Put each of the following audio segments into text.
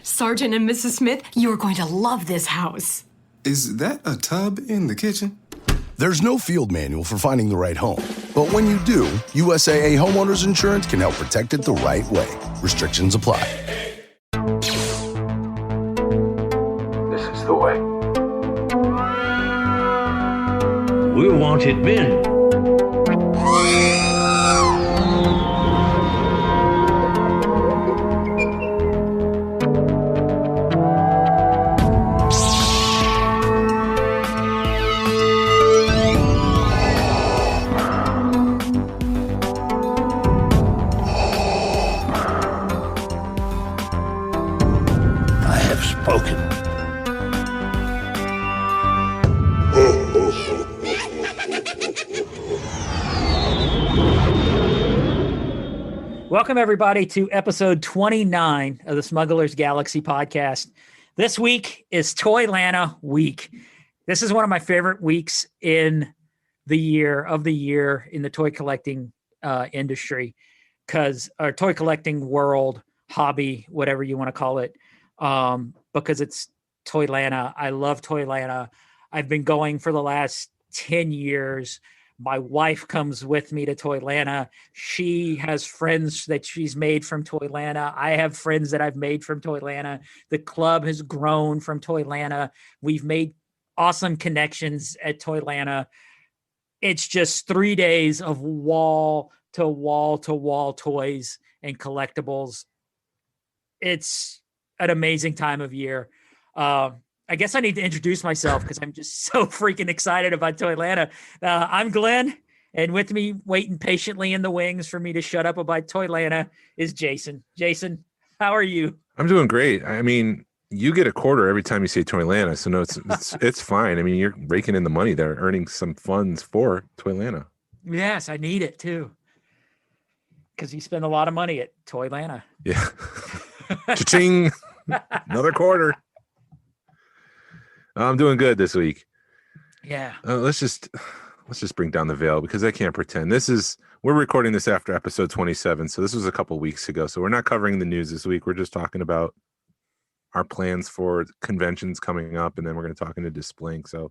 Sergeant and Mrs. Smith, you're going to love this house. Is that a tub in the kitchen? There's no field manual for finding the right home. But when you do, USAA Homeowners Insurance can help protect it the right way. Restrictions apply. This is the way. We wanted men. Welcome, everybody, to episode 29 of the Smuggler's Galaxy podcast. This week is Toylanta week. This is one of my favorite weeks in the year in the toy collecting industry, because our toy collecting world, hobby, whatever you want to call it, because it's Toylanta. I love Toylanta. I've been going for the last 10 years. My wife comes with me to Toylanta. She has friends that she's made from Toylanta. I have friends that I've made from Toylanta. The club has grown from Toylanta. We've made awesome connections at Toylanta. It's just 3 days of wall to wall to wall toys and collectibles. It's an amazing time of year. I guess I need to introduce myself because I'm just so freaking excited about Toylanta. I'm Glenn, and with me, waiting patiently in the wings for me to shut up about Toylanta, is Jason. Jason, how are you? I'm doing great. I mean, you get a quarter every time you say Toylanta, so no, it's fine. I mean, you're raking in the money there, earning some funds for Toylanta. Yes, I need it too, because you spend a lot of money at Toylanta. Yeah. Cha-ching! Another quarter. I'm doing good this week. Yeah. Let's just bring down the veil, because I can't pretend. We're recording this after episode 27, so this was a couple weeks ago. So we're not covering the news this week. We're just talking about our plans for conventions coming up, and then we're going to talk into Displink. So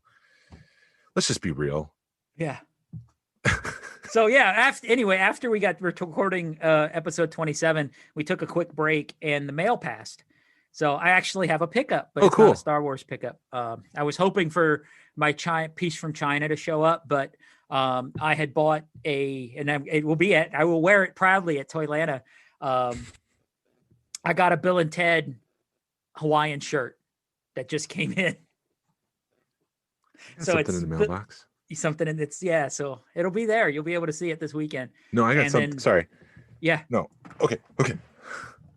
let's just be real. Yeah. So yeah, after we got recording episode 27, we took a quick break and the mail passed. So I actually have a pickup, but it's cool. Not a Star Wars pickup. I was hoping for my piece from China to show up, but I had bought I will wear it proudly at Toylanta. I got a Bill and Ted Hawaiian shirt that just came in. So something in the mailbox. So it'll be there. You'll be able to see it this weekend. No, I got something. Sorry. Yeah. No. Okay.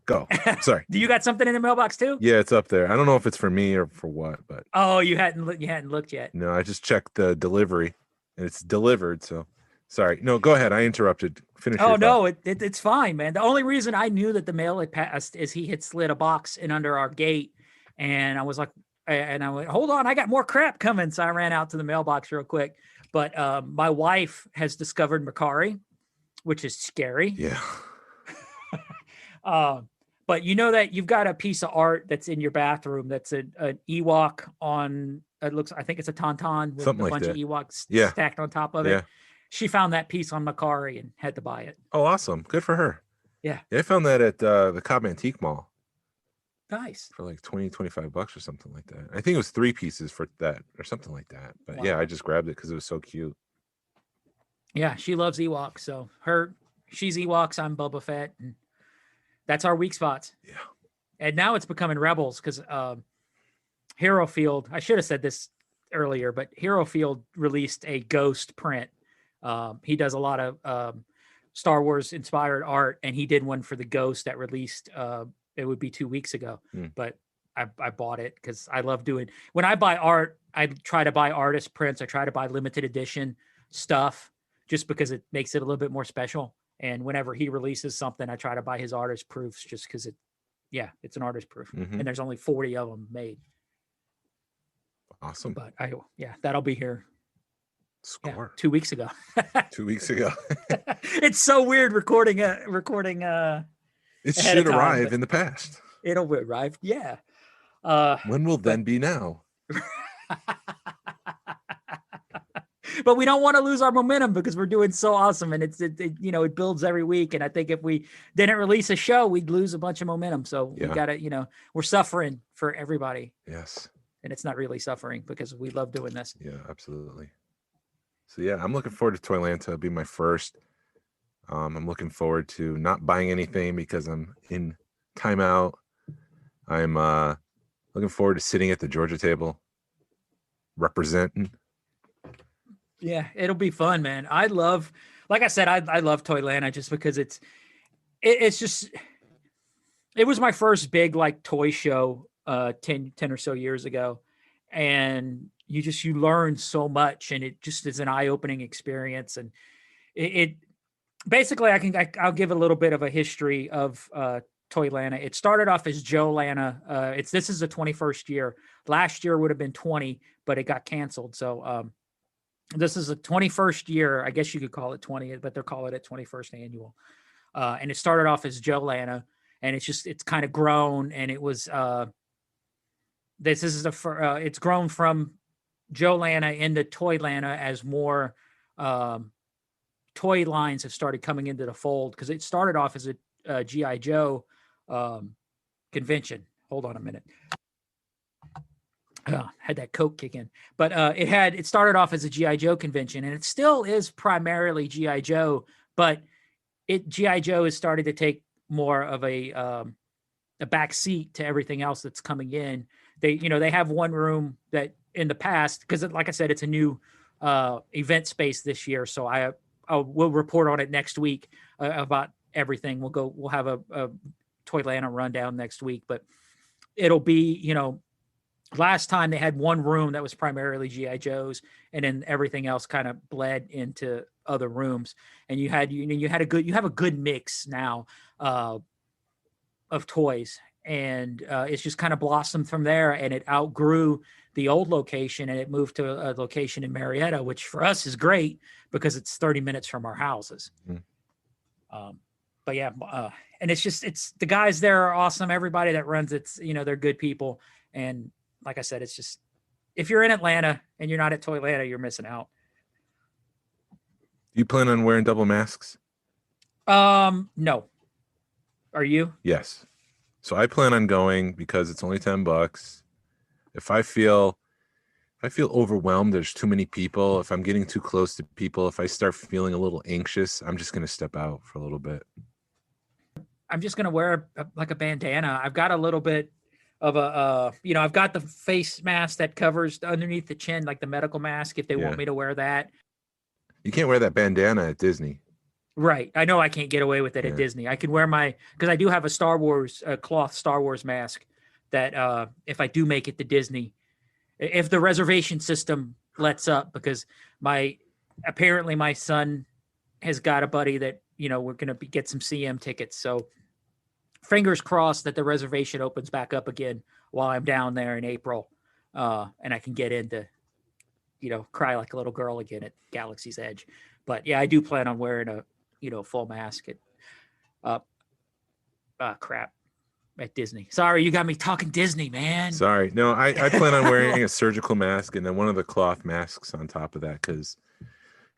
Go. Sorry. Do you got something in the mailbox too? Yeah, it's up there. I don't know if it's for me or for what, but you hadn't looked yet. No, I just checked the delivery and it's delivered. So sorry. No, go ahead. I interrupted. Finish. Oh no, it's fine, man. The only reason I knew that the mail had passed is he had slid a box in under our gate, and I was like, I went, hold on, I got more crap coming. So I ran out to the mailbox real quick. But my wife has discovered Macari, which is scary. Yeah. But you know that you've got a piece of art that's in your bathroom that's an Ewok on, I think it's a Tauntaun with something a bunch like of Ewoks Yeah. stacked on top of it. Yeah. She found that piece on Macari and had to buy it. Oh, awesome. Good for her. Yeah. I found that at the Cobb Antique Mall Nice. for like $25 or something like that. I think it was 3 pieces for that or something like that. But Wow. yeah, I just grabbed it because it was so cute. Yeah, she loves Ewoks. So she's Ewoks, I'm Boba Fett. And that's our weak spots. Yeah. And now it's becoming Rebels because Hero Field, I should have said this earlier, but Hero Field released a Ghost print. He does a lot of Star Wars inspired art, and he did one for the Ghost that released, it would be 2 weeks ago. But I bought it because I love when I buy art, I try to buy artist prints. I try to buy limited edition stuff just because it makes it a little bit more special. And whenever he releases something, I try to buy his artist proofs just because it's an artist proof. Mhm. And there's only 40 of them made. Awesome. But that'll be here. Score. 2 weeks ago. 2 weeks ago. It's so weird recording. It should arrive in the past. It'll arrive. Yeah. When will then be now? But we don't want to lose our momentum because we're doing so awesome, and it builds every week. And I think if we didn't release a show, we'd lose a bunch of momentum. So we got to, we're suffering for everybody. Yes. And it's not really suffering because we love doing this. Yeah, absolutely. So yeah, I'm looking forward to Toylanta. It'll be my first. I'm looking forward to not buying anything because I'm in timeout. I'm looking forward to sitting at the Georgia table, representing. Yeah, it'll be fun, man. Like I said, I love Toylanta just because it was my first big like toy show 10 or so years ago. And you learn so much, and it just is an eye-opening experience. And it basically, I'll give a little bit of a history of Toylanta. It started off as Joe Lana. This is the 21st year. Last year would have been 20, but it got canceled. So this is the 21st year. I guess you could call it 20, but they're calling it 21st annual. And it started off as Joe Lana, and it's kind of grown. And it was it's grown from Joe Lana into Toylanta as more toy lines have started coming into the fold, because it started off as a G.I. Joe convention. Hold on a minute. Had that Coke kick in, but it started off as a G.I. Joe convention, and it still is primarily G.I. Joe, but G.I. Joe has started to take more of a back seat to everything else that's coming in. They have one room that in the past, because like I said, it's a new event space this year. So we'll report on it next week about everything. We'll have a Toylanta rundown next week, but it'll be, last time they had one room that was primarily G.I. Joes, and then everything else kind of bled into other rooms. And you have a good mix now of toys, and it's just kind of blossomed from there. And it outgrew the old location, and it moved to a location in Marietta, which for us is great because it's 30 minutes from our houses. But yeah, and it's the guys there are awesome. Everybody that runs it's, they're good people. And like I said, it's just, if you're in Atlanta and you're not at Toylanta, you're missing out. You plan on wearing double masks? No. Are you? Yes. So I plan on going because it's only $10. If I feel overwhelmed, there's too many people, if I'm getting too close to people, if I start feeling a little anxious, I'm just going to step out for a little bit. I'm just going to wear like a bandana. I've got a little bit of I've got the face mask that covers underneath the chin, like the medical mask, if they want me to wear that. You can't wear that bandana at Disney. Right. I know I can't get away with it at Disney. I can wear because I do have a cloth Star Wars mask that if I do make it to Disney, if the reservation system lets up, because apparently my son has got a buddy that, we're going to get some CM tickets. So fingers crossed that the reservation opens back up again while I'm down there in April. And I can get in to, cry like a little girl again at Galaxy's Edge. But yeah, I do plan on wearing a, full mask at Disney. Sorry, you got me talking Disney, man. Sorry. No, I plan on wearing a surgical mask and then one of the cloth masks on top of that, because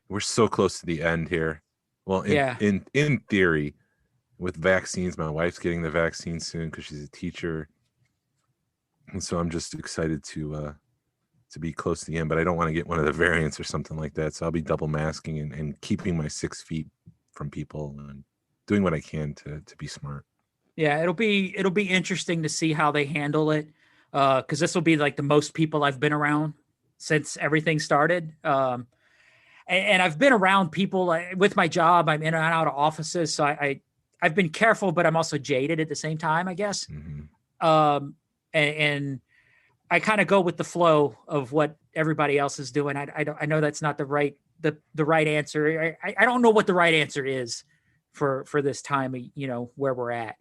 we're so close to the end here. Well, in theory, with vaccines, my wife's getting the vaccine soon because she's a teacher. And so I'm just excited to be close to the end, but I don't want to get one of the variants or something like that. So I'll be double masking and keeping my 6 feet from people and doing what I can to be smart. Yeah, it'll be interesting to see how they handle it, because this will be like the most people I've been around since everything started. And I've been around people with my job. I'm in and out of offices, so I've been careful, but I'm also jaded at the same time, I guess. Mm-hmm. And I kind of go with the flow of what everybody else is doing. I know that's not the right answer. I don't know what the right answer is for this time, where we're at.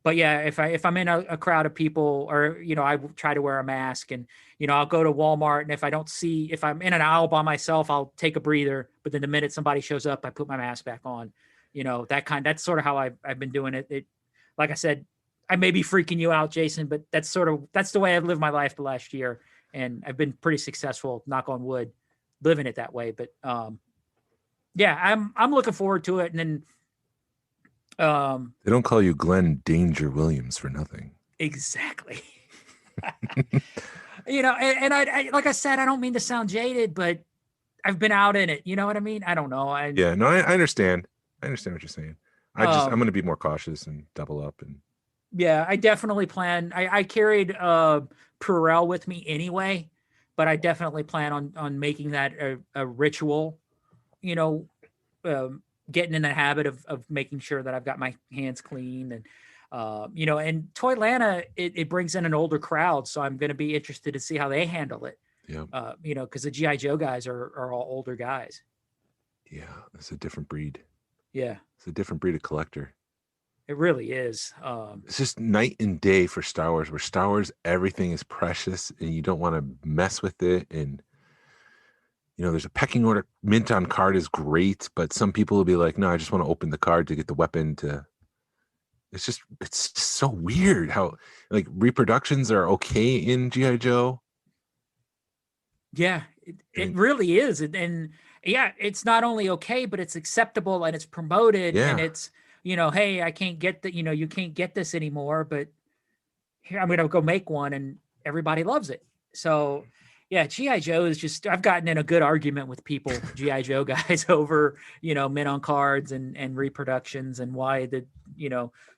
But yeah, if I'm in a crowd of people, or, I try to wear a mask, and, I'll go to Walmart, and if I'm in an aisle by myself, I'll take a breather. But then the minute somebody shows up, I put my mask back on, that's sort of how I've been doing it. Like I said, I may be freaking you out, Jason, but that's the way I've lived my life the last year. And I've been pretty successful, knock on wood, living it that way. But yeah, I'm looking forward to it. And then they don't call you Glenn Danger Williams for nothing. Exactly. And I like I said, I don't mean to sound jaded, but I've been out in it. You know what I mean? I don't know. I understand. I understand what you're saying. I'm going to be more cautious and double up. And yeah, I definitely plan. I carried Purell with me anyway, but I definitely plan on making that a ritual, getting in the habit of making sure that I've got my hands clean and, and Toylanta, it brings in an older crowd. So I'm going to be interested to see how they handle it. Yeah. Cause the G.I. Joe guys are all older guys. Yeah. It's a different breed. Yeah. It's a different breed of collector. It really is. It's just night and day for Star Wars, where Star Wars, everything is precious and you don't want to mess with it. And, there's a pecking order. Mint on card is great, but some people will be like, no, I just want to open the card to get the weapon it's just so weird how like reproductions are okay in G.I. Joe. Yeah, it really is. And yeah, it's not only okay, but it's acceptable and it's promoted and it's, hey, I can't get that, you can't get this anymore, but here, I'm going to go make one and everybody loves it. So yeah, G.I. Joe is just, I've gotten in a good argument with people, G.I. Joe guys over, men on cards and reproductions and why the,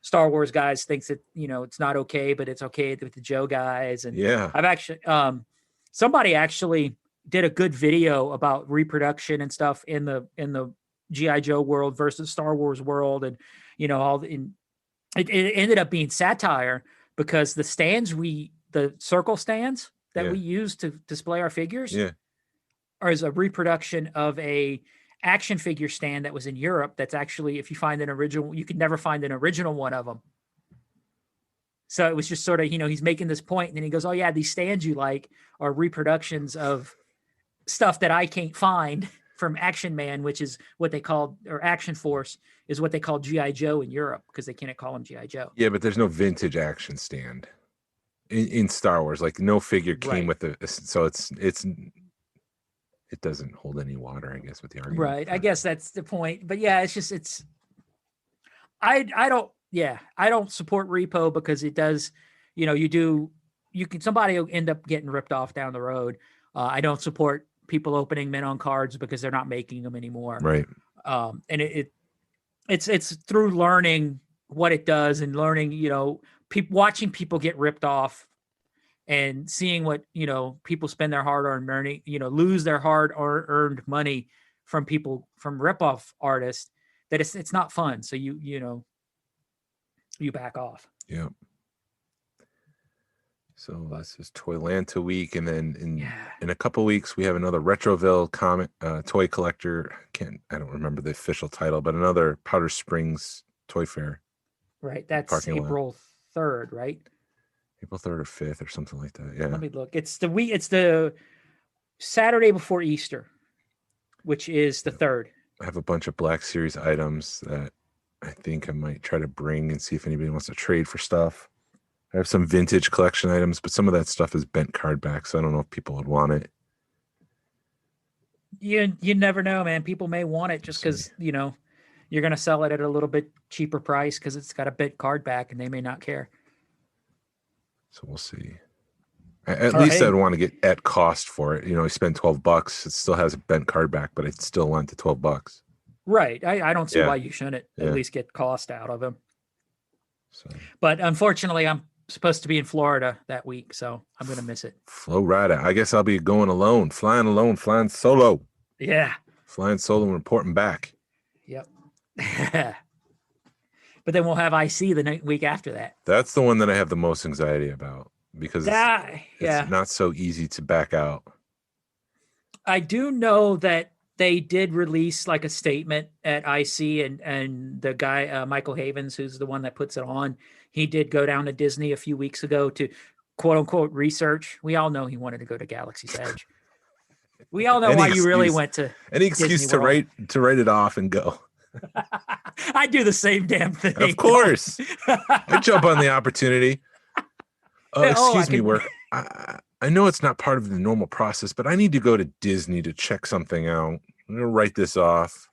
Star Wars guys thinks that, it's not okay, but it's okay with the Joe guys. And yeah, I've actually, somebody actually did a good video about reproduction and stuff in the G.I. Joe world versus Star Wars world. And, it ended up being satire because the circle stands that we use to display our figures are as a reproduction of a action figure stand that was in Europe. That's actually, if you find an original, you could never find an original one of them. So it was just sort of, he's making this point and then he goes, oh yeah, these stands you like are reproductions of stuff that I can't find from Action Man, which is what they called, or Action Force is what they call G.I. Joe in Europe because they can't call him G.I. Joe. Yeah, but there's no vintage action stand in Star Wars. Like no figure came with so it doesn't hold any water, I guess, with the argument. Right. I guess that's the point. But yeah, I don't support repo because it does, somebody will end up getting ripped off down the road. I don't support people opening men on cards because they're not making them anymore. Right. And it's through learning what it does and learning, watching people get ripped off and seeing what, people spend their hard-earned money, lose their hard-earned money from people, from rip-off artists, that it's not fun. So you back off. Yeah. So this is Toylanta week, and then in a couple weeks we have another Retroville comic toy collector. I don't remember the official title, but another Powder Springs Toy Fair. Right, that's April 3rd, right? April 3rd or 5th or something like that. Yeah. Let me look. It's the Saturday before Easter, which is the 3rd. I have a bunch of Black Series items that I think I might try to bring and see if anybody wants to trade for stuff. I have some vintage collection items, but some of that stuff is bent card back, so I don't know if people would want it. You never know, man. People may want it just because, you're going to sell it at a little bit cheaper price because it's got a bent card back and they may not care. So we'll see. At least I'd want to get at cost for it. I spend $12. It still has a bent card back, but I still want the $12. Right. I don't see why you shouldn't at least get cost out of them. So. But unfortunately, I'm supposed to be in Florida that week, so I'm going to miss it. Flow rider. I guess I'll be going alone, flying solo. Yeah. Flying solo and reporting back. Yep. But then we'll have IC the week after that. That's the one that I have the most anxiety about because it's not so easy to back out. I do know that they did release like a statement at IC and the guy, Michael Havens, who's the one that puts it on, he did go down to Disney a few weeks ago to quote unquote research. We all know he wanted to go to Galaxy's Edge. We all know why you really went to any excuse to write it off and go. I do the same damn thing. Of course. I jump on the opportunity. Oh, Excuse I me, can- work. I know it's not part of the normal process, but I need to go to Disney to check something out. I'm going to write this off.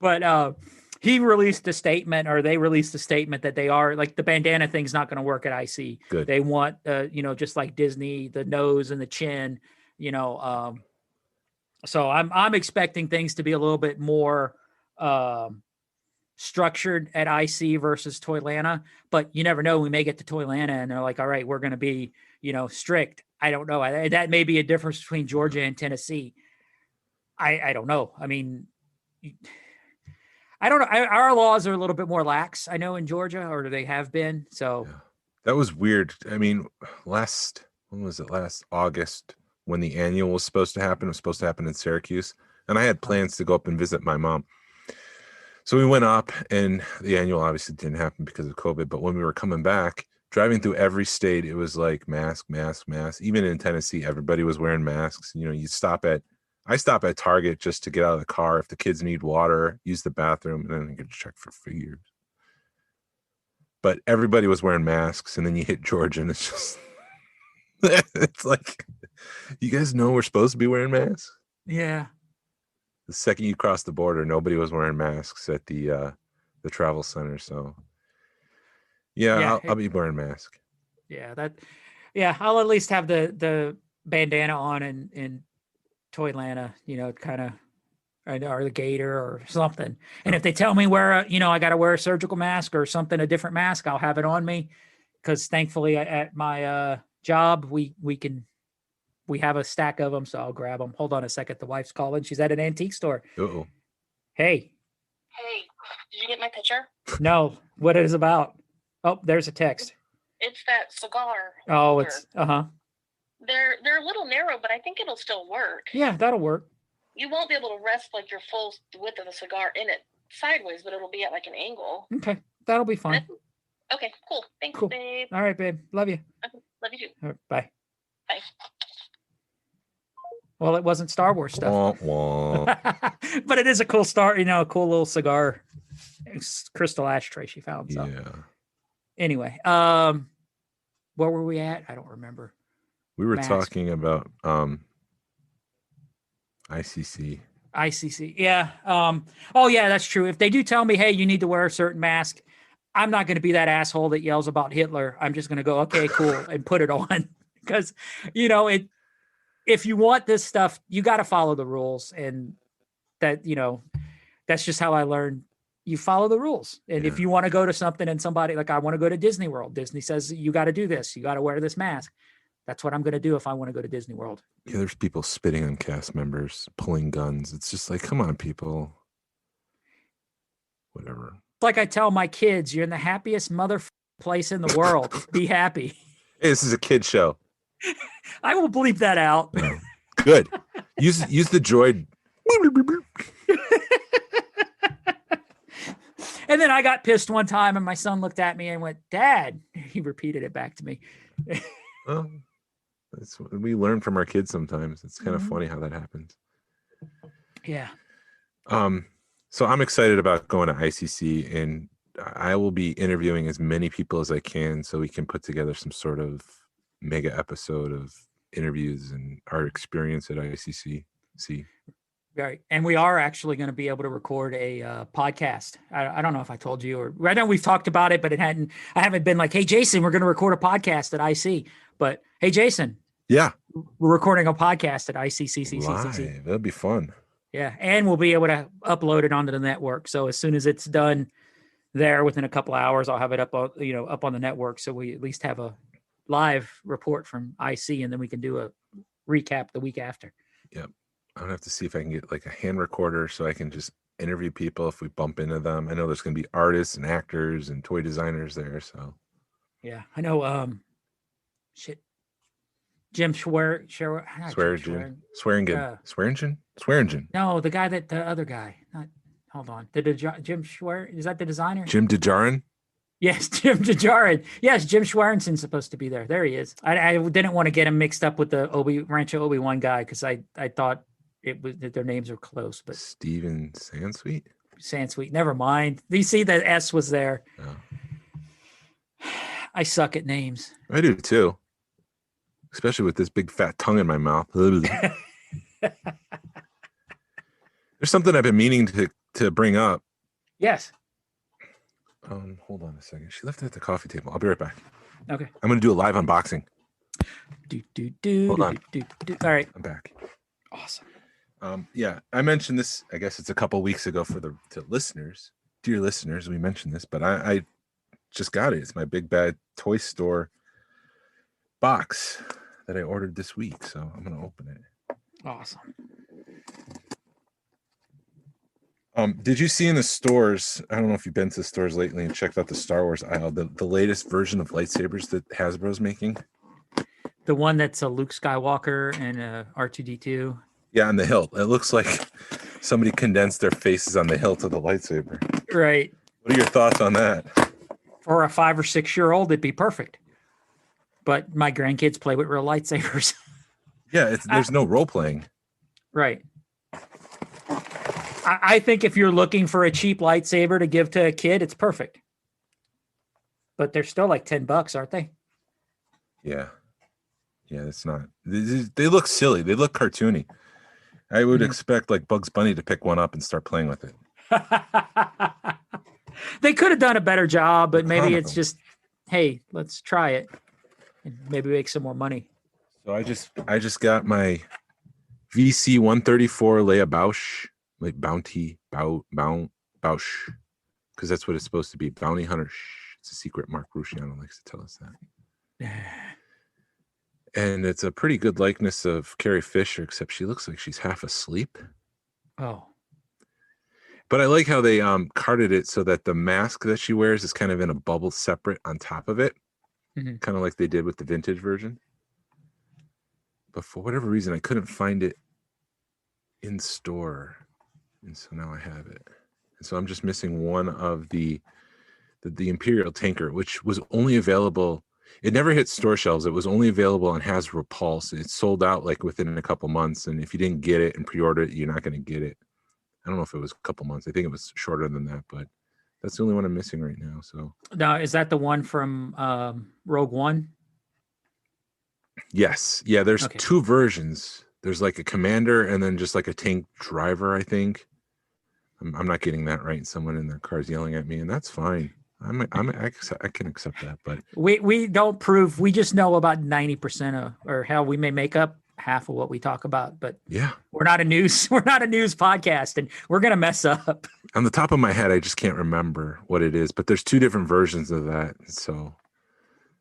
But he released a statement, or they released a statement that they are like the bandana thing's not going to work at IC. Good. They want, just like Disney, the nose and the chin, so I'm expecting things to be a little bit more structured at IC versus Toylanta, but you never know. We may get to Toylanta and they're like, all right, we're going to be, strict. I don't know. That may be a difference between Georgia and Tennessee. I don't know. I mean, I don't know. Our laws are a little bit more lax, I know, in Georgia, or they have been. So Yeah. That was weird. I mean, when was it? Last August, when the annual was supposed to happen. It was supposed to happen in Syracuse. And I had plans to go up and visit my mom. So we went up, and the annual obviously didn't happen because of COVID. But when we were coming back, driving through every state, it was like mask, mask, mask. Even in Tennessee, everybody was wearing masks. I stop at Target just to get out of the car. If the kids need water, use the bathroom, and then I get checked for figures. But everybody was wearing masks, and then you hit Georgia, and it's just, it's like, you guys know we're supposed to be wearing masks? yeah. The second you cross the border, nobody was wearing masks at the travel center. So Yeah, I'll be wearing a mask. I'll at least have the bandana on in Toylanta, kind of, or the gator or something. And if they tell me I got to wear a surgical mask or something, a different mask, I'll have it on me. Because thankfully at my job, we have a stack of them, so I'll grab them. Hold on a second. The wife's calling. She's at an antique store. Uh-oh. Hey. Hey, did you get my picture? No, what it is about. Oh, there's a text. It's that cigar. Oh, holder. it's, They're a little narrow, but I think it'll still work. Yeah, that'll work. You won't be able to rest like your full width of the cigar in it sideways, but it'll be at like an angle. Okay, that'll be fine. Okay, cool. Thanks, Cool. babe. All right, babe. Love you. Okay, love you too. All right, bye. Bye. Well, it wasn't Star Wars stuff. Wah, wah. But it is a cool a cool little cigar. It's crystal ashtray she found. So Yeah. anyway, where were we at? I don't remember. We were Mask. talking about ICC. ICC. Yeah. Oh yeah, that's true. If they do tell me, hey, you need to wear a certain mask, I'm not going to be that asshole that yells about Hitler. I'm just going to go, okay, cool, and put it on. Because, if you want this stuff, you got to follow the rules. And that, that's just how I learned. You follow the rules. And if you want to go to something and somebody, like I want to go to Disney World, Disney says, you got to do this. You got to wear this mask. That's what I'm going to do if I want to go to Disney World. Yeah, there's people spitting on cast members, pulling guns. It's just like, come on, people. Whatever. Like I tell my kids, you're in the happiest place in the world. Be happy. Hey, this is a kid show. I will bleep that out. No. Good. Use the droid. And then I got pissed one time and my son looked at me and went, Dad. He repeated it back to me. Well, that's what we learn from our kids sometimes. It's kind of funny how that happens. Yeah. So I'm excited about going to ICC, and I will be interviewing as many people as I can so we can put together some sort of mega episode of interviews and our experience at ICC. Right. And we are actually going to be able to record a podcast. I don't know if I told you, or I know we've talked about it, but I haven't been like, hey, Jason, we're going to record a podcast at IC. But hey, Jason. Yeah. We're recording a podcast at ICCCCC. Live. That'll be fun. Yeah. And we'll be able to upload it onto the network. So as soon as it's done there within a couple of hours, I'll have it up on the network. So we at least have a live report from IC, and then we can do a recap the week after. Yep. I'm gonna have to see if I can get like a hand recorder so I can just interview people if we bump into them. I know there's gonna be artists and actors and toy designers there. So yeah, I know. Jim Swearingen. No, the guy the other guy. Hold on. Jim Schwer, is that the designer? Jim DeJarin? Yes, Jim DeJarin. Yes, Jim Schwerinsen's supposed to be there. There he is. I didn't want to get him mixed up with the Rancho Obi-Wan guy because I thought their names are close, but Steven Sansweet. Sansweet. Never mind. You see that S was there. Oh. I suck at names. I do too, especially with this big fat tongue in my mouth. There's something I've been meaning to bring up. Yes. Hold on a second. She left it at the coffee table. I'll be right back. Okay. I'm going to do a live unboxing. Hold on. All right. I'm back. Awesome. Yeah, I mentioned this. I guess it's a couple weeks ago for to listeners, dear listeners. We mentioned this, but I just got it. It's my Big Bad Toy Store box that I ordered this week. So I'm going to open it. Awesome. Did you see in the stores? I don't know if you've been to the stores lately and checked out the Star Wars aisle. The latest version of lightsabers that Hasbro's making. The one that's a Luke Skywalker and a R2D2. Yeah, on the hilt. It looks like somebody condensed their faces on the hilt of the lightsaber. Right. What are your thoughts on that? For a 5 or 6 year old, it'd be perfect. But my grandkids play with real lightsabers. Yeah, there's no role playing. Right. I think if you're looking for a cheap lightsaber to give to a kid, it's perfect. But they're still like $10, aren't they? Yeah. Yeah, it's not. They look silly. They look cartoony. I would expect like Bugs Bunny to pick one up and start playing with it. They could have done a better job, but maybe Comical. it's just, hey, let's try it and maybe make some more money. So I just got my VC 134 Leia Bausch, like Bausch, because that's what it's supposed to be. Bounty Hunter. It's a secret. Mark Rusciano likes to tell us that. And it's a pretty good likeness of Carrie Fisher, except she looks like she's half asleep. Oh. But I like how they carded it so that the mask that she wears is kind of in a bubble separate on top of it, kind of like they did with the vintage version. But for whatever reason, I couldn't find it in store, and so now I have it. And so I'm just missing one of the Imperial tanker, which was only available. It never hit store shelves. It was only available on Hasbro Pulse. It sold out like within a couple months. And if you didn't get it and pre-order it, you're not going to get it. I don't know if it was a couple months. I think it was shorter than that, but that's the only one I'm missing right now. So now, is that the one from Rogue One? Yes. Yeah. There's two versions. There's like a commander and then just like a tank driver, I think. I'm not getting that right. Someone in their car's yelling at me, and that's fine. I can accept that, but we don't prove. We just know about 90% of, or how we may make up half of what we talk about. But yeah, we're not a news podcast, and we're gonna mess up. On the top of my head, I just can't remember what it is. But there's two different versions of that, so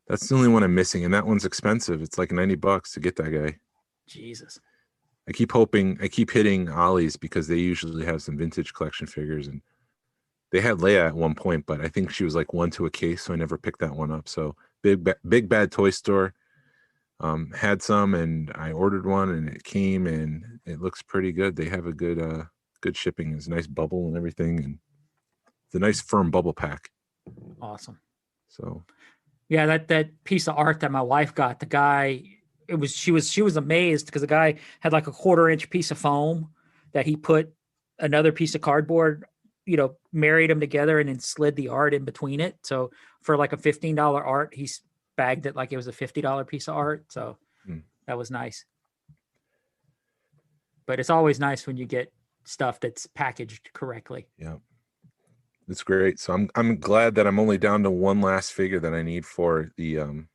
that's the only one I'm missing, and that one's expensive. It's like $90 to get that guy. Jesus. I keep hitting Ollie's because they usually have some vintage collection figures, and they had Leia at one point, but I think she was like one to a case, so I never picked that one up. So Big Bad Toy Store had some, and I ordered one, and it came, and it looks pretty good. They have a good shipping. It's a nice bubble and everything, and it's a nice firm bubble pack. Awesome. So yeah, that piece of art that my wife got, the guy, she was amazed because the guy had like a 1/4-inch piece of foam that he put another piece of cardboard, married them together and then slid the art in between it. So for like a $15 art, he bagged it like it was a $50 piece of art. So that was nice. But it's always nice when you get stuff that's packaged correctly. Yeah, it's great. So I'm glad that I'm only down to one last figure that I need for the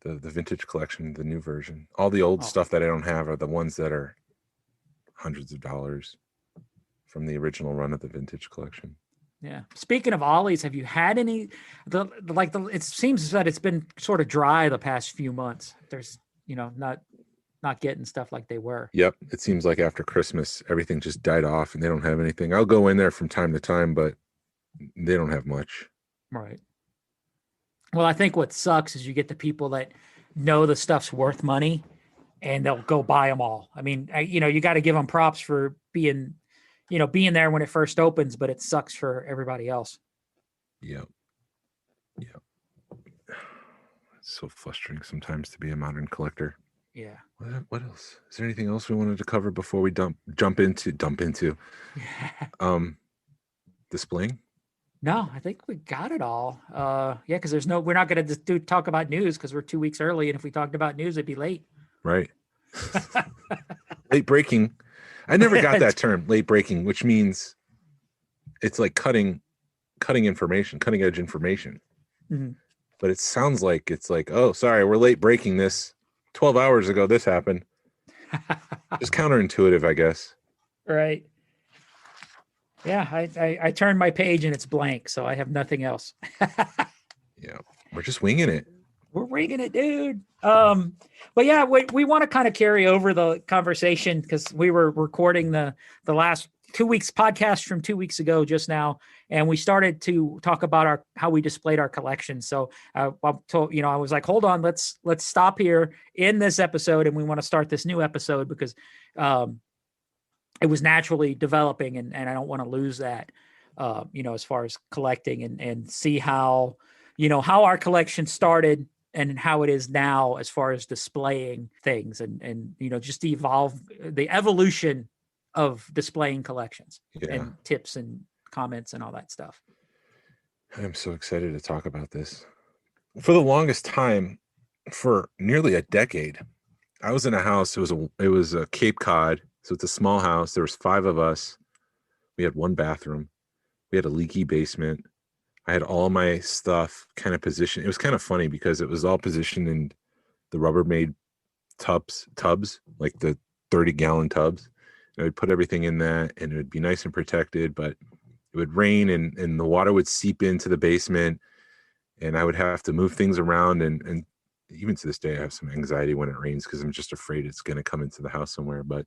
vintage collection, the new version. All the old stuff that I don't have are the ones that are hundreds of dollars from the original run of the vintage collection. Yeah. Speaking of Ollie's, have you had any? It seems that it's been sort of dry the past few months. There's not getting stuff like they were. Yep. It seems like after Christmas, everything just died off, and they don't have anything. I'll go in there from time to time, but they don't have much. Right. Well, I think what sucks is you get the people that know the stuff's worth money, and they'll go buy them all. I mean, you got to give them props for being there when it first opens, but it sucks for everybody else. Yep. It's so frustrating sometimes to be a modern collector. Yeah. What else? Is there anything else we wanted to cover before we jump into displaying? No, I think we got it all. Yeah, because we're not going to talk about news because we're 2 weeks early, and if we talked about news, it'd be late. Right. Late breaking. I never got that term, late breaking, which means it's like cutting information, cutting edge information. Mhm. But it sounds like it's like, oh, sorry, we're late breaking this. 12 hours ago, this happened. Just counterintuitive, I guess. Right. Yeah, I turned my page and it's blank, so I have nothing else. Yeah, we're just winging it. We're rigging it, dude. But yeah, we want to kind of carry over the conversation because we were recording the last 2 weeks podcast from 2 weeks ago just now, and we started to talk about how we displayed our collection. So I was like, hold on, let's stop here in this episode, and we want to start this new episode because it was naturally developing, and I don't want to lose that. As far as collecting and see how our collection started and how it is now as far as displaying things and just the evolution of displaying collections and tips and comments and all that stuff. I'm so excited to talk about this. For the longest time, for nearly a decade, I was in a house. It was a Cape Cod, so it's a small house. There was 5 of us. We had 1 bathroom. We had a leaky basement. I had all my stuff kind of positioned. It was kind of funny because it was all positioned in the Rubbermaid tubs, like the 30-gallon tubs. And I would put everything in that, and it would be nice and protected, but it would rain and the water would seep into the basement, and I would have to move things around. And even to this day, I have some anxiety when it rains because I'm just afraid it's going to come into the house somewhere. But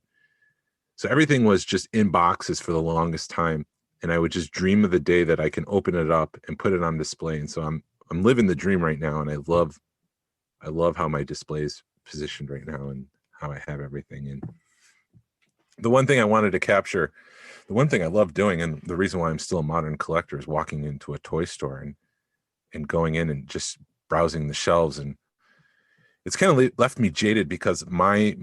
so everything was just in boxes for the longest time. And I would just dream of the day that I can open it up and put it on display. And so I'm living the dream right now. And I love how my display is positioned right now and how I have everything. And the one thing I wanted to capture, the one thing I love doing, and the reason why I'm still a modern collector, is walking into a toy store and going in and just browsing the shelves. And it's kind of left me jaded because my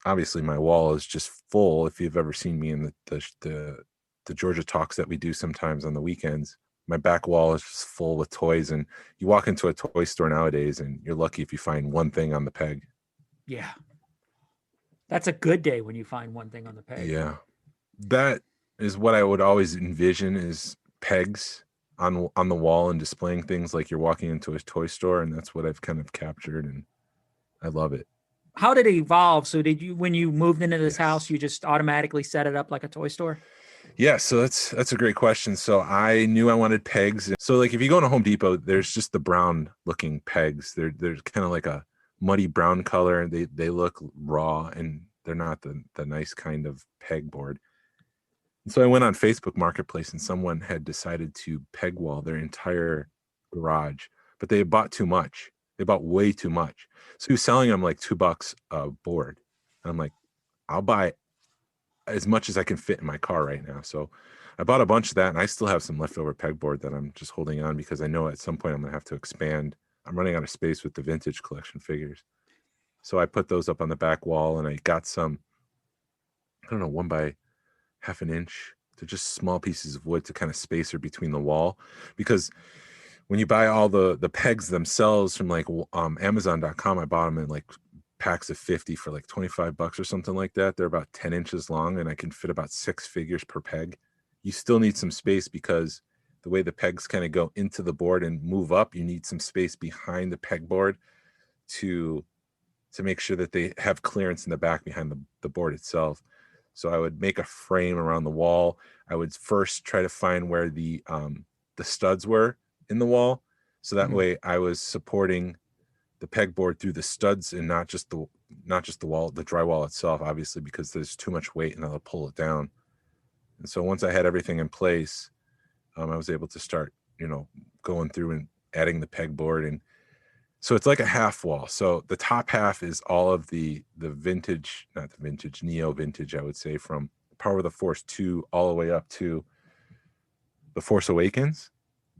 obviously my wall is just full. If you've ever seen me in the Georgia talks that we do sometimes on the weekends, my back wall is just full with toys. And you walk into a toy store nowadays and you're lucky if you find one thing on the peg. Yeah. That's a good day when you find one thing on the peg. Yeah. That is what I would always envision, is pegs on the wall and displaying things like you're walking into a toy store. And that's what I've kind of captured, and I love it. How did it evolve? So when you moved into this house, you just automatically set it up like a toy store? Yeah, so that's a great question. So I knew I wanted pegs. So like if you go to Home Depot, there's just the brown looking pegs. They're kind of like a muddy brown color, and they look raw, and they're not the nice kind of pegboard. And so I went on Facebook Marketplace, and someone had decided to peg wall their entire garage, but they had bought too much. They bought way too much. So he was selling them like $2 a board. And I'm like, I'll buy as much as I can fit in my car right now. So I bought a bunch of that, and I still have some leftover pegboard that I'm just holding on because I know at some point I'm going to have to expand. I'm running out of space with the vintage collection figures. So I put those up on the back wall, and I got some, I don't know, 1 by half an inch. They're just small pieces of wood to kind of spacer between the wall, because when you buy all the pegs themselves from like Amazon.com, I bought them in like packs of 50 for like $25 or something like that. They're about 10 inches long, and I can fit about 6 figures per peg. You still need some space because the way the pegs kind of go into the board and move up, you need some space behind the pegboard to make sure that they have clearance in the back behind the board itself. So I would make a frame around the wall. I would first try to find where the studs were in the wall, so that way I was supporting the pegboard through the studs and not just the wall, the drywall itself, obviously, because there's too much weight and I'll pull it down. And so once I had everything in place, I was able to start, going through and adding the pegboard. And so it's like a half wall. So the top half is all of the vintage, not the vintage, neo vintage, I would say, from Power of the Force 2 all the way up to The Force Awakens.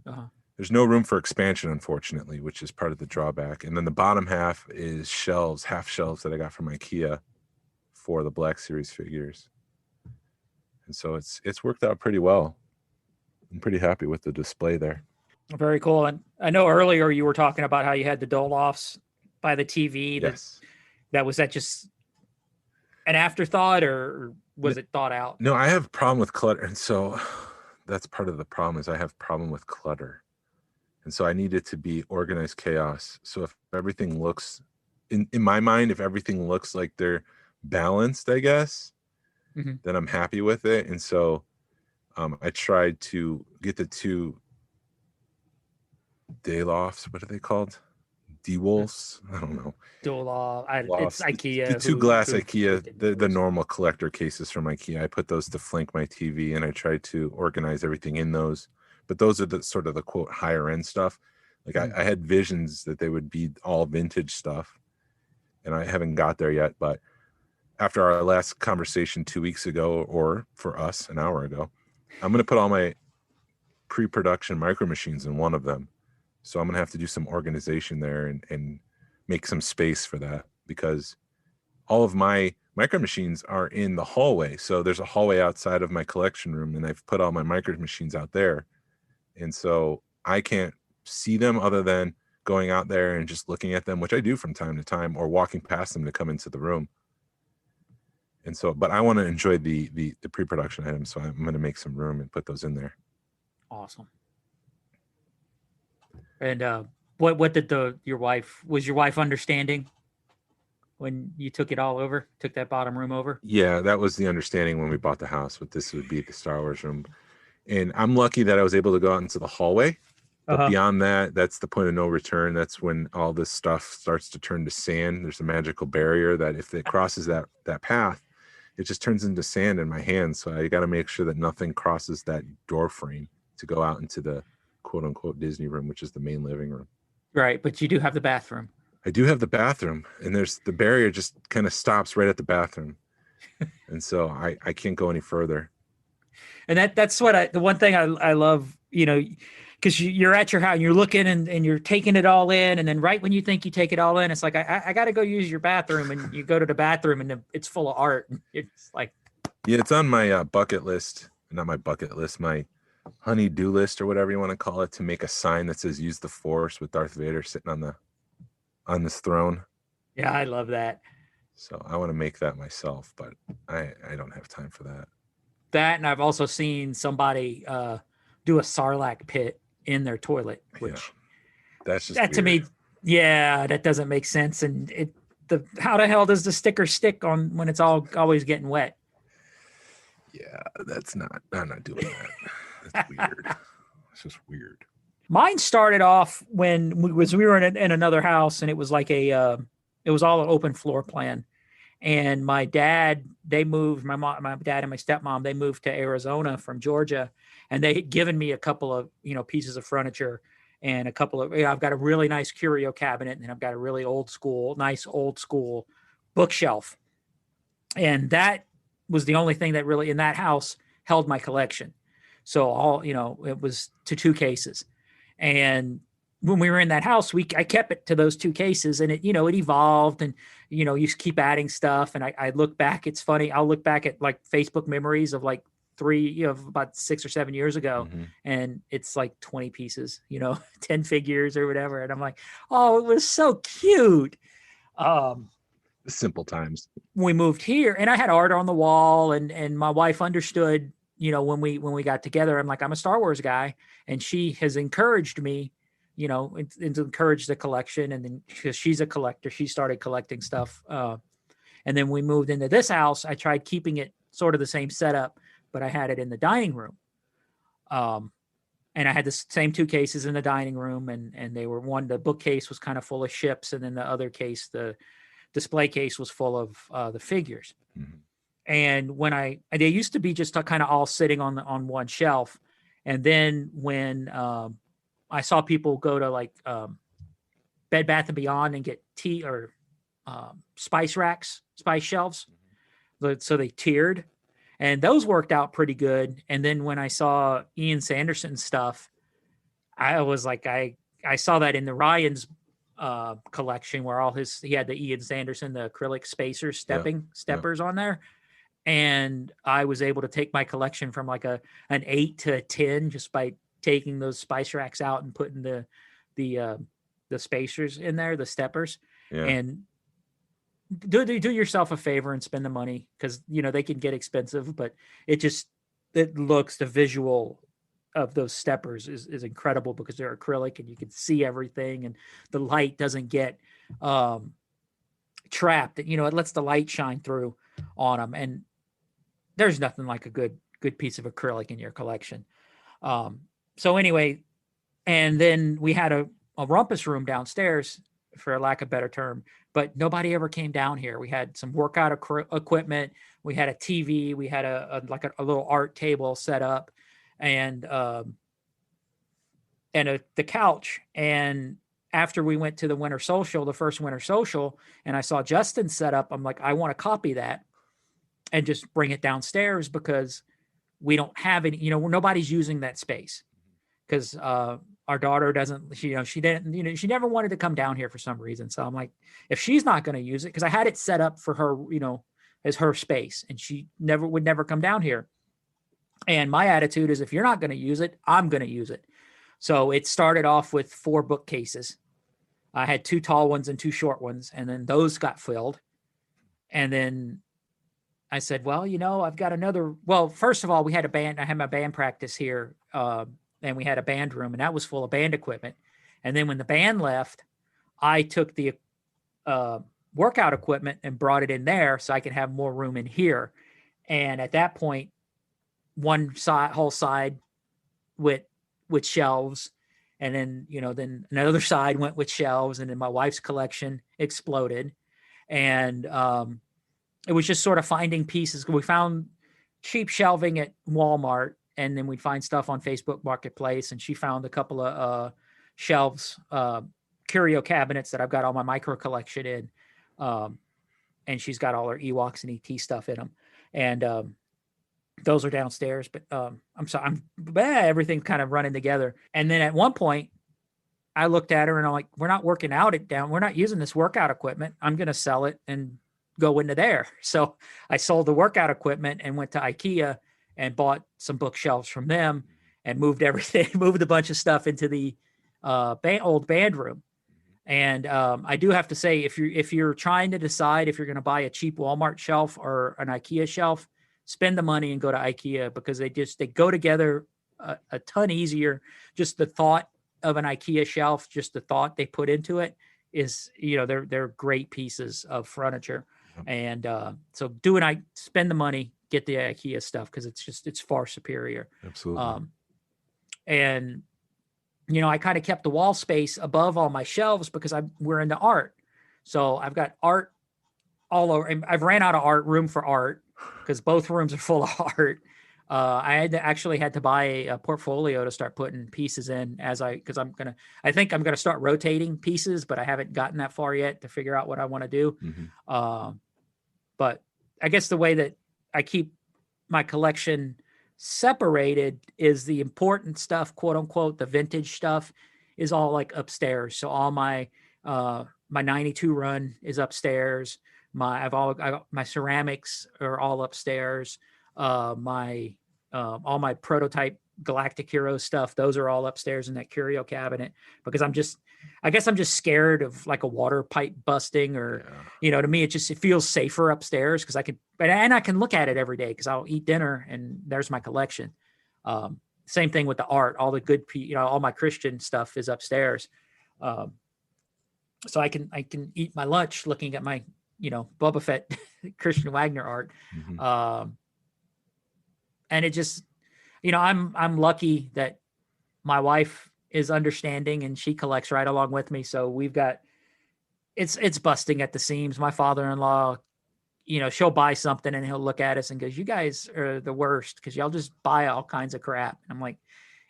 Uh-huh. There's no room for expansion, unfortunately, which is part of the drawback. And then the bottom half is shelves, half shelves that I got from IKEA for the Black Series figures. And so it's worked out pretty well. I'm pretty happy with the display there. Very cool. And I know earlier you were talking about how you had the Dolofs by the TV. Yes. Was that just an afterthought, or was it thought out? No, I have a problem with clutter. And so that's part of the problem is I have a problem with clutter. And so I need it to be organized chaos. So if everything looks, in my mind, if everything looks like they're balanced, I guess, then I'm happy with it. And so I tried to get the two Detolfs. What are they called? Detolfs? I don't know. It's IKEA. The two glass IKEA, the normal collector cases from IKEA. I put those to flank my TV, and I tried to organize everything in those. But those are the sort of the quote higher end stuff. Like I had visions that they would be all vintage stuff, and I haven't got there yet. But after our last conversation 2 weeks ago, or for us an hour ago, I'm going to put all my pre-production micro machines in one of them. So I'm going to have to do some organization there and make some space for that, because all of my micro machines are in the hallway. So there's a hallway outside of my collection room, and I've put all my micro machines out there. And so I can't see them other than going out there and just looking at them, which I do from time to time, or walking past them to come into the room. And so, but I want to enjoy the pre-production items. So I'm going to make some room and put those in there. Awesome. And what did was your wife understanding when you took that bottom room over? Yeah, that was the understanding when we bought the house, but this would be the Star Wars room. And I'm lucky that I was able to go out into the hallway. But beyond that, that's the point of no return. That's when all this stuff starts to turn to sand. There's a magical barrier that if it crosses that path, it just turns into sand in my hands. So I got to make sure that nothing crosses that door frame to go out into the quote unquote Disney room, which is the main living room. Right. But you do have the bathroom. I do have the bathroom, and there's the barrier just kind of stops right at the bathroom. And so I can't go any further. And that's what the one thing I love, because you're at your house and you're looking and you're taking it all in. And then right when you think you take it all in, it's like, I got to go use your bathroom. And you go to the bathroom and it's full of art. It's like, yeah, it's on my bucket list, not my bucket list, my honey-do list or whatever you want to call it, to make a sign that says use the force with Darth Vader sitting on this throne. Yeah, I love that. So I want to make that myself, but I don't have time for that. That, and I've also seen somebody do a Sarlacc pit in their toilet, which that's just that weird. To me, yeah, that doesn't make sense. And how the hell does the sticker stick on when it's always getting wet? Yeah, I'm not doing that. That's weird. It's just weird. Mine started off when we were in another house, and it was like it was all an open floor plan. And my dad, my dad and my stepmom, they moved to Arizona from Georgia, and they had given me a couple of, pieces of furniture and a couple of, I've got a really nice curio cabinet, and I've got a really nice old school bookshelf. And that was the only thing that really in that house held my collection. So it was to two cases. And when we were in that house, I kept it to those two cases, and it evolved, and, you keep adding stuff. And I look back, it's funny. I'll look back at like Facebook memories of like about 6 or 7 years ago. Mm-hmm. And it's like 20 pieces, 10 figures or whatever. And I'm like, oh, it was so cute. Simple times. We moved here, and I had art on the wall, and my wife understood, when we got together, I'm like, I'm a Star Wars guy, and she has encouraged me, and to encourage the collection. And then because she's a collector, she started collecting stuff. And then we moved into this house. I tried keeping it sort of the same setup, but I had it in the dining room. And I had the same two cases in the dining room, and they were the bookcase was kind of full of ships. And then the other case, the display case, was full of the figures. Mm-hmm. And they used to be just kind of all sitting on one shelf. And then when I saw people go to like Bed Bath & Beyond and get tea or spice racks, spice shelves. So they tiered, and those worked out pretty good. And then when I saw Ian Sanderson's stuff, I was like, I saw that in the Ryan's collection where he had the Ian Sanderson, the acrylic spacers, steppers on there. And I was able to take my collection from like an 8 to a 10 just by taking those spice racks out and putting the spacers in there, the steppers. Yeah. And do yourself a favor and spend the money, because they can get expensive, but the visual of those steppers is incredible because they're acrylic and you can see everything, and the light doesn't get trapped. It lets the light shine through on them, and there's nothing like a good piece of acrylic in your collection. So anyway, and then we had a rumpus room downstairs, for lack of a better term, but nobody ever came down here. We had some workout equipment. We had a TV. We had a little art table set up, and the couch. And after we went to the the first winter social, and I saw Justin set up, I'm like, I want to copy that and just bring it downstairs, because we don't have any, nobody's using that space, because our daughter doesn't, she didn't, she never wanted to come down here for some reason. So I'm like, if she's not going to use it, because I had it set up for her, as her space, and she would never come down here. And my attitude is, if you're not going to use it, I'm going to use it. So it started off with 4 bookcases. I had 2 tall ones and 2 short ones, and then those got filled. And then I said, well, I've got another. Well, first of all, we had a band. I had my band practice here, and we had a band room, and that was full of band equipment. And then when the band left, I took the workout equipment and brought it in there so I could have more room in here. And at that point, whole side with shelves, and then then another side went with shelves, and then my wife's collection exploded. And it was just sort of finding pieces. We found cheap shelving at Walmart, and then we'd find stuff on Facebook Marketplace, and she found a couple of shelves, curio cabinets that I've got all my micro collection in, and she's got all her Ewoks and ET stuff in them, and those are downstairs. But everything's kind of running together. And then at one point, I looked at her and I'm like, we're not working out we're not using this workout equipment. I'm going to sell it and go into there. So I sold the workout equipment and went to IKEA and bought some bookshelves from them, and moved a bunch of stuff into the old band room. And I do have to say, if you're trying to decide if you're going to buy a cheap Walmart shelf or an IKEA shelf, spend the money and go to IKEA, because they go together a ton easier. Just the thought of an IKEA shelf, just the thought they put into it is, they're great pieces of furniture. And so spend the money, get the IKEA stuff, because it's far superior. Absolutely. And I kind of kept the wall space above all my shelves because we're into art. So I've got art all over. I've ran out of room for art, because both rooms are full of art. I had to buy a portfolio to start putting pieces in I think I'm gonna start rotating pieces, but I haven't gotten that far yet to figure out what I want to do. Mm-hmm. But I guess the way that I keep my collection separated is the important stuff, quote unquote, the vintage stuff, is all like upstairs. So all my 92 run is upstairs. My ceramics are all upstairs. All my prototype Galactic Hero stuff, those are all upstairs in that curio cabinet, because I guess I'm just scared of like a water pipe busting, or, to me, it feels safer upstairs, because I can look at it every day, because I'll eat dinner and there's my collection. Same thing with the art, all the good, all my Christian stuff is upstairs. So I can eat my lunch looking at my, Boba Fett Christian Wagner art. Mm-hmm. And it just, I'm lucky that my wife is understanding and she collects right along with me. So we've got, it's busting at the seams. My father-in-law, she'll buy something and he'll look at us and goes, "You guys are the worst, because y'all just buy all kinds of crap." And I'm like,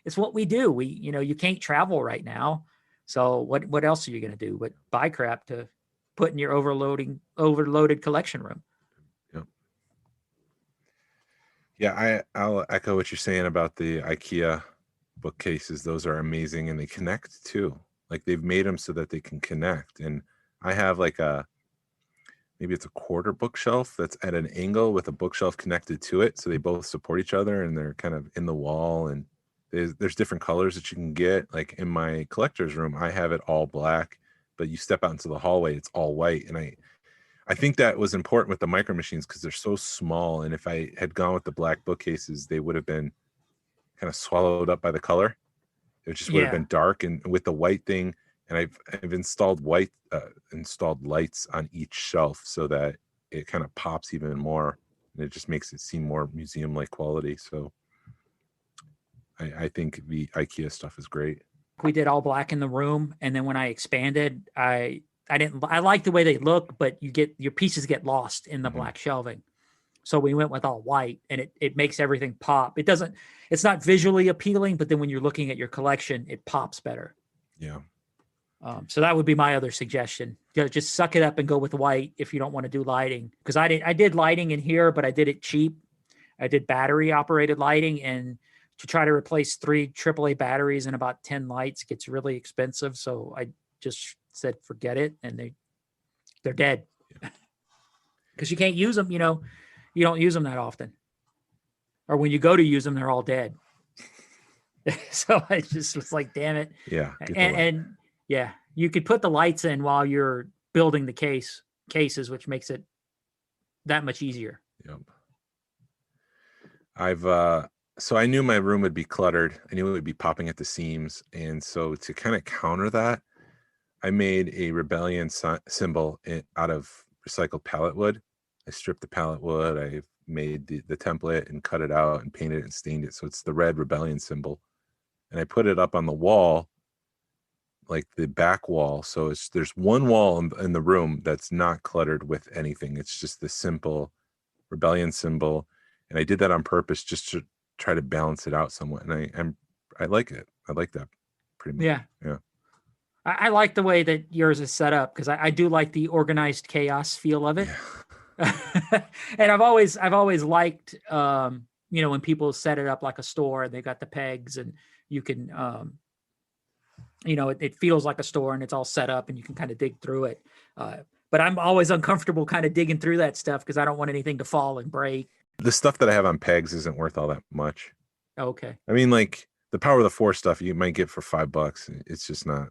it's what we do. You can't travel right now. So what else are you going to do but buy crap to put in your overloaded collection room? Yeah, I'll echo what you're saying about the IKEA bookcases. Those are amazing, and they connect too. Like they've made them so that they can connect. And I have like maybe it's a quarter bookshelf that's at an angle with a bookshelf connected to it, so they both support each other and they're kind of in the wall. And there's different colors that you can get. Like in my collector's room, I have it all black, but you step out into the hallway, it's all white. And I think that was important with the micro machines because they're so small. And if I had gone with the black bookcases, they would have been kind of swallowed up by the color. It just would have been dark. And with the white thing, and I've installed installed lights on each shelf so that it kind of pops even more, and it just makes it seem more museum-like quality. So I think the IKEA stuff is great. We did all black in the room, and then when I expanded, I like the way they look, but your pieces get lost in the black shelving. So we went with all white, and it makes everything pop. It's not visually appealing, but then when you're looking at your collection, it pops better. Yeah. So that would be my other suggestion. Just suck it up and go with white if you don't want to do lighting. Because I did lighting in here, but I did it cheap. I did battery operated lighting, and to try to replace 3 AAA batteries and about 10 lights gets really expensive. So I just said, forget it. And they're dead because you can't use them. You don't use them that often, or when you go to use them, they're all dead. So I just was like, damn it. Yeah. And yeah, you could put the lights in while you're building the cases, which makes it that much easier. Yep. So I knew my room would be cluttered. I knew it would be popping at the seams. And so to kind of counter that, I made a rebellion symbol out of recycled pallet wood. I stripped the pallet wood. I made the template and cut it out and painted it and stained it. So it's the red rebellion symbol. And I put it up on the wall, like the back wall. So there's one wall in the room that's not cluttered with anything. It's just the simple rebellion symbol. And I did that on purpose just to try to balance it out somewhat. And I like it. I like that pretty much. Yeah. Yeah. I like the way that yours is set up because I do like the organized chaos feel of it. Yeah. And I've always liked, when people set it up like a store and they got the pegs and you can, it feels like a store and it's all set up and you can kind of dig through it. But I'm always uncomfortable kind of digging through that stuff because I don't want anything to fall and break. The stuff that I have on pegs isn't worth all that much. Okay. I mean, like the Power of the Four stuff you might get for $5. It's just not.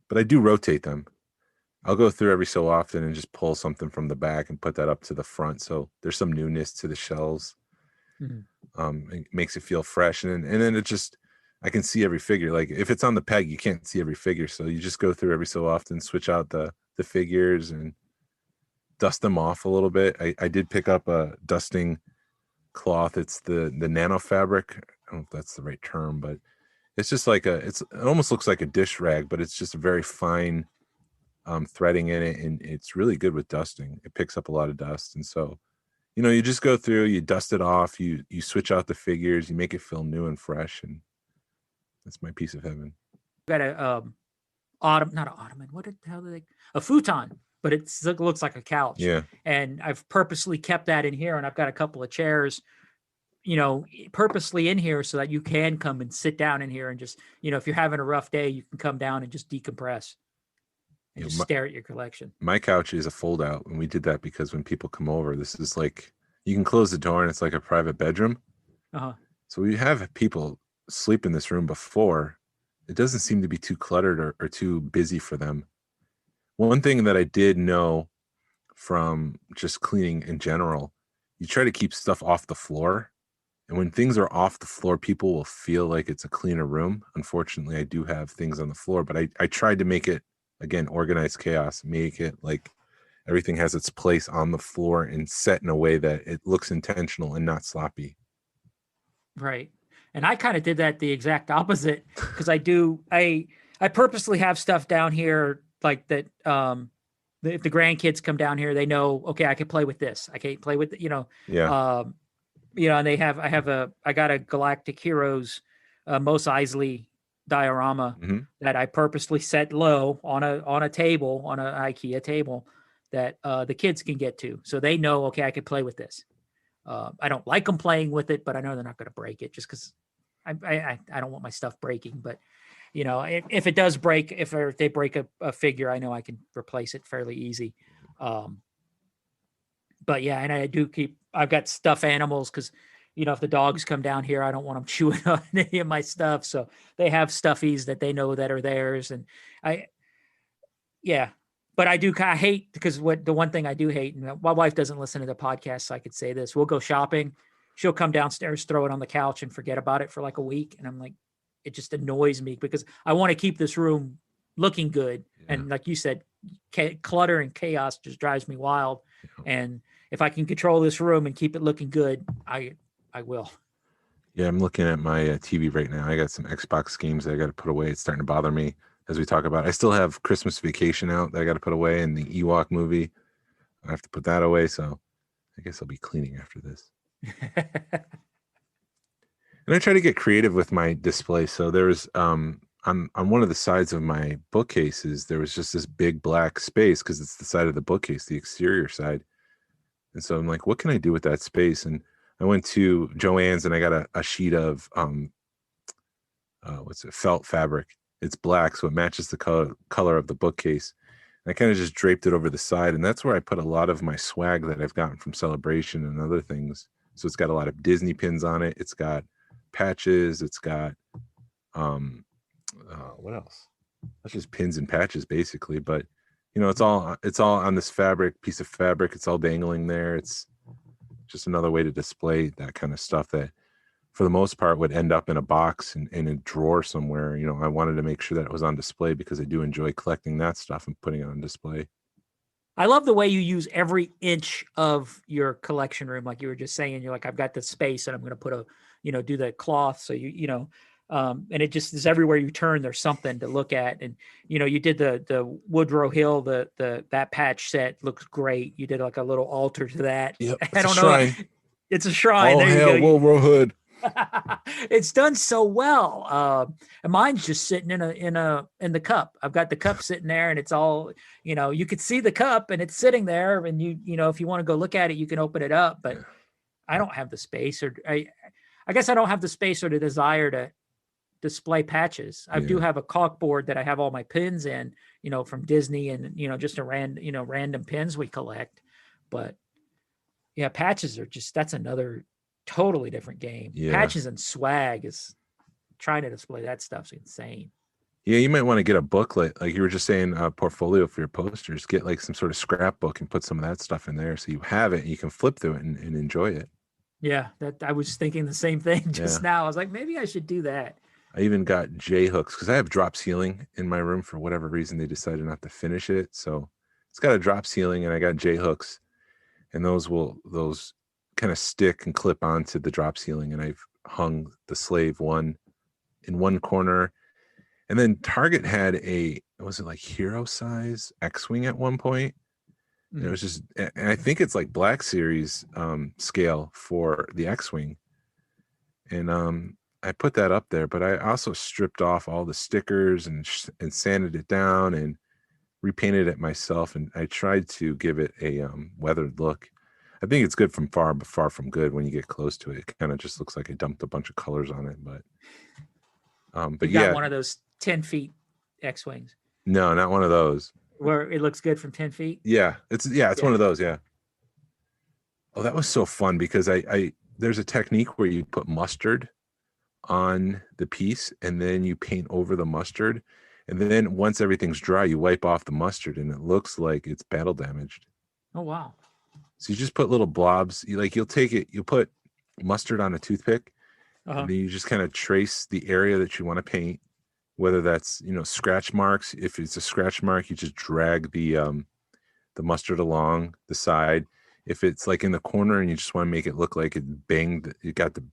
But I do rotate them. I'll go through every so often and just pull something from the back and put that up to the front. So there's some newness to the shelves. Mm-hmm. It makes it feel fresh. And then it just, I can see every figure. Like if it's on the peg, you can't see every figure. So you just go through every so often, switch out the figures and dust them off a little bit. I did pick up a dusting cloth. It's the nano fabric. I don't know if that's the right term, but it's just like it almost looks like a dish rag, but it's just a very fine threading in it. And it's really good with dusting. It picks up a lot of dust. And so, you just go through, you dust it off, you switch out the figures, you make it feel new and fresh. And that's my piece of heaven. Got a not an ottoman. What the hell are they? A futon, but it looks like a couch. Yeah. And I've purposely kept that in here, and I've got a couple of chairs, purposely in here so that you can come and sit down in here and just, if you're having a rough day, you can come down and just decompress and just stare at your collection. My couch is a fold out, and we did that because when people come over, this is like you can close the door and it's like a private bedroom. Uh-huh. So we have people sleep in this room before. It doesn't seem to be too cluttered or too busy for them. One thing that I did know from just cleaning in general, you try to keep stuff off the floor. And when things are off the floor, people will feel like it's a cleaner room. Unfortunately, I do have things on the floor, but I tried to make it, again, organized chaos, make it like everything has its place on the floor and set in a way that it looks intentional and not sloppy. Right. And I kind of did that the exact opposite because I purposely have stuff down here like that. If the grandkids come down here, they know, okay, I can play with this. I can't play with, Yeah. And I got a Galactic Heroes, Mos Eisley diorama that I purposely set low on a table, on an IKEA table that the kids can get to. So they know, okay, I can play with this. I don't like them playing with it, but I know they're not going to break it just because I don't want my stuff breaking, but you know, if it does break, if they break a figure, I know I can replace it fairly easy. But yeah, and I've got stuffed animals because, you know, if the dogs come down here, I don't want them chewing on any of my stuff. So they have stuffies that they know that are theirs. And yeah, but I do kind of hate, because the one thing I do hate, and my wife doesn't listen to the podcast, so I could say this: we'll go shopping. She'll come downstairs, throw it on the couch and forget about it for like a week. And I'm like, it just annoys me because I want to keep this room looking good. Yeah. And like you said, clutter and chaos just drives me wild. Yeah. And if I can control this room and keep it looking good, I will. Yeah, I'm looking at my TV right now. I got some Xbox games that I got to put away. It's starting to bother me as we talk about. I still have Christmas Vacation out that I got to put away, and the Ewok movie. I have to put that away, so I guess I'll be cleaning after this. And I try to get creative with my display. So there's on one of the sides of my bookcases, there was just this big black space because it's the side of the bookcase, the exterior side. And so I'm like, what can I do with that space? And I went to Joann's and I got a sheet of felt fabric. It's black, so it matches the color of the bookcase. And I kind of just draped it over the side, and that's where I put a lot of my swag that I've gotten from Celebration and other things. So it's got a lot of Disney pins on it. It's got patches. It's got what else? That's just pins and patches basically. But you know, it's all on this piece of fabric. It's all dangling there. It's just another way to display that kind of stuff that for the most part would end up in a box and in a drawer somewhere. You know, I wanted to make sure that it was on display because I do enjoy collecting that stuff and putting it on display. I love the way you use every inch of your collection room. Like you were just saying, you're like, I've got the space and I'm going to put do the cloth. So and it just is everywhere you turn, there's something to look at. And, you know, you did the Woodrow Hill, that patch set looks great. You did like a little altar to that. Yep, I don't know. It's a shrine. Oh, there you go. Woodrow Hood. It's done so well. And mine's just sitting in the cup. I've got the cup sitting there and it's all, you know, you could see the cup and it's sitting there and you know, if you want to go look at it, you can open it up, but I don't have the space I guess I don't have the space or the desire to display patches. I do have a caulk board that I have all my pins in, you know, from Disney and, you know, just random pins we collect, but yeah, patches are that's another totally different game. Yeah. Patches and swag is trying to display that stuff's insane. Yeah, you might want to get a booklet, like you were just saying, a portfolio for your posters. Get like some sort of scrapbook and put some of that stuff in there so you have it and you can flip through it and enjoy it. Yeah, that I was thinking the same thing just now. I was like, maybe I should do that. I even got J hooks because I have drop ceiling in my room. For whatever reason, they decided not to finish it, so it's got a drop ceiling, and I got J hooks, and those kind of stick and clip onto the drop ceiling, and I've hung the Slave one in one corner. And then Target had was it like hero size X-Wing at one point? And it was just, and I think it's like Black Series scale for the X-Wing. And I put that up there, but I also stripped off all the stickers and sanded it down and repainted it myself. And I tried to give it a weathered look. I think it's good from far, but far from good when you get close to it. It kind of just looks like I dumped a bunch of colors on it, but you got one of those 10 feet X-Wings. No, not one of those. Where it looks good from 10 feet. Yeah, it's one of those. Yeah. Oh, that was so fun because I there's a technique where you put mustard on the piece and then you paint over the mustard, and then once everything's dry, you wipe off the mustard, and it looks like it's battle damaged. Oh wow. So you just put little blobs. You'll put mustard on a toothpick, and then you just kind of trace the area that you want to paint, whether that's, you know, scratch marks. If it's a scratch mark, you just drag the mustard along the side. If it's like in the corner and you just want to make it look like it banged, you got the,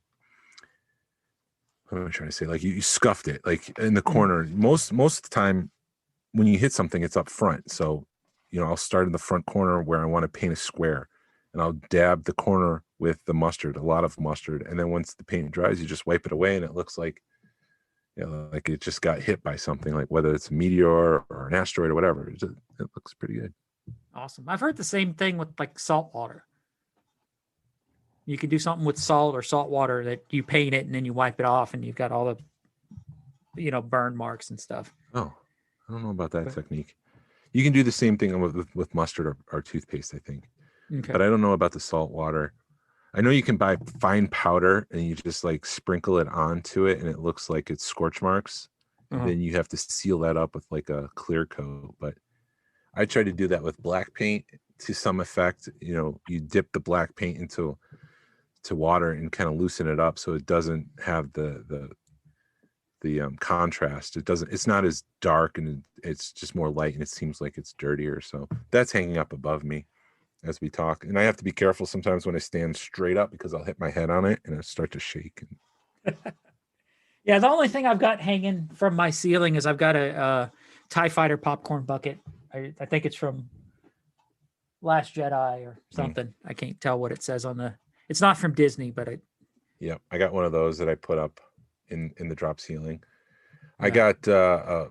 what am I trying to say? Like you scuffed it, like in the corner. Most of the time when you hit something, it's up front. So, you know, I'll start in the front corner where I want to paint a square, and I'll dab the corner with the mustard, a lot of mustard. And then once the paint dries, you just wipe it away and it looks like, you know, like it just got hit by something, like whether it's a meteor or an asteroid or whatever. It looks pretty good. Awesome. I've heard the same thing with like salt water. You can do something with salt or salt water that you paint it and then you wipe it off and you've got all the, burn marks and stuff. Oh, I don't know about that technique. You can do the same thing with mustard or toothpaste, I think. Okay. But I don't know about the salt water. I know you can buy fine powder and you just like sprinkle it onto it and it looks like it's scorch marks. And then you have to seal that up with like a clear coat. But I try to do that with black paint to some effect. You dip the black paint into water and kind of loosen it up so it doesn't have the contrast. It's not as dark and it's just more light and it seems like it's dirtier. So that's hanging up above me as we talk. And I have to be careful sometimes when I stand straight up because I'll hit my head on it and I start to shake. Yeah, the only thing I've got hanging from my ceiling is I've got a TIE Fighter popcorn bucket. I think it's from Last Jedi or something. I can't tell what it says on the. It's not from Disney, but I got one of those that I put up in the drop ceiling. Yeah. I got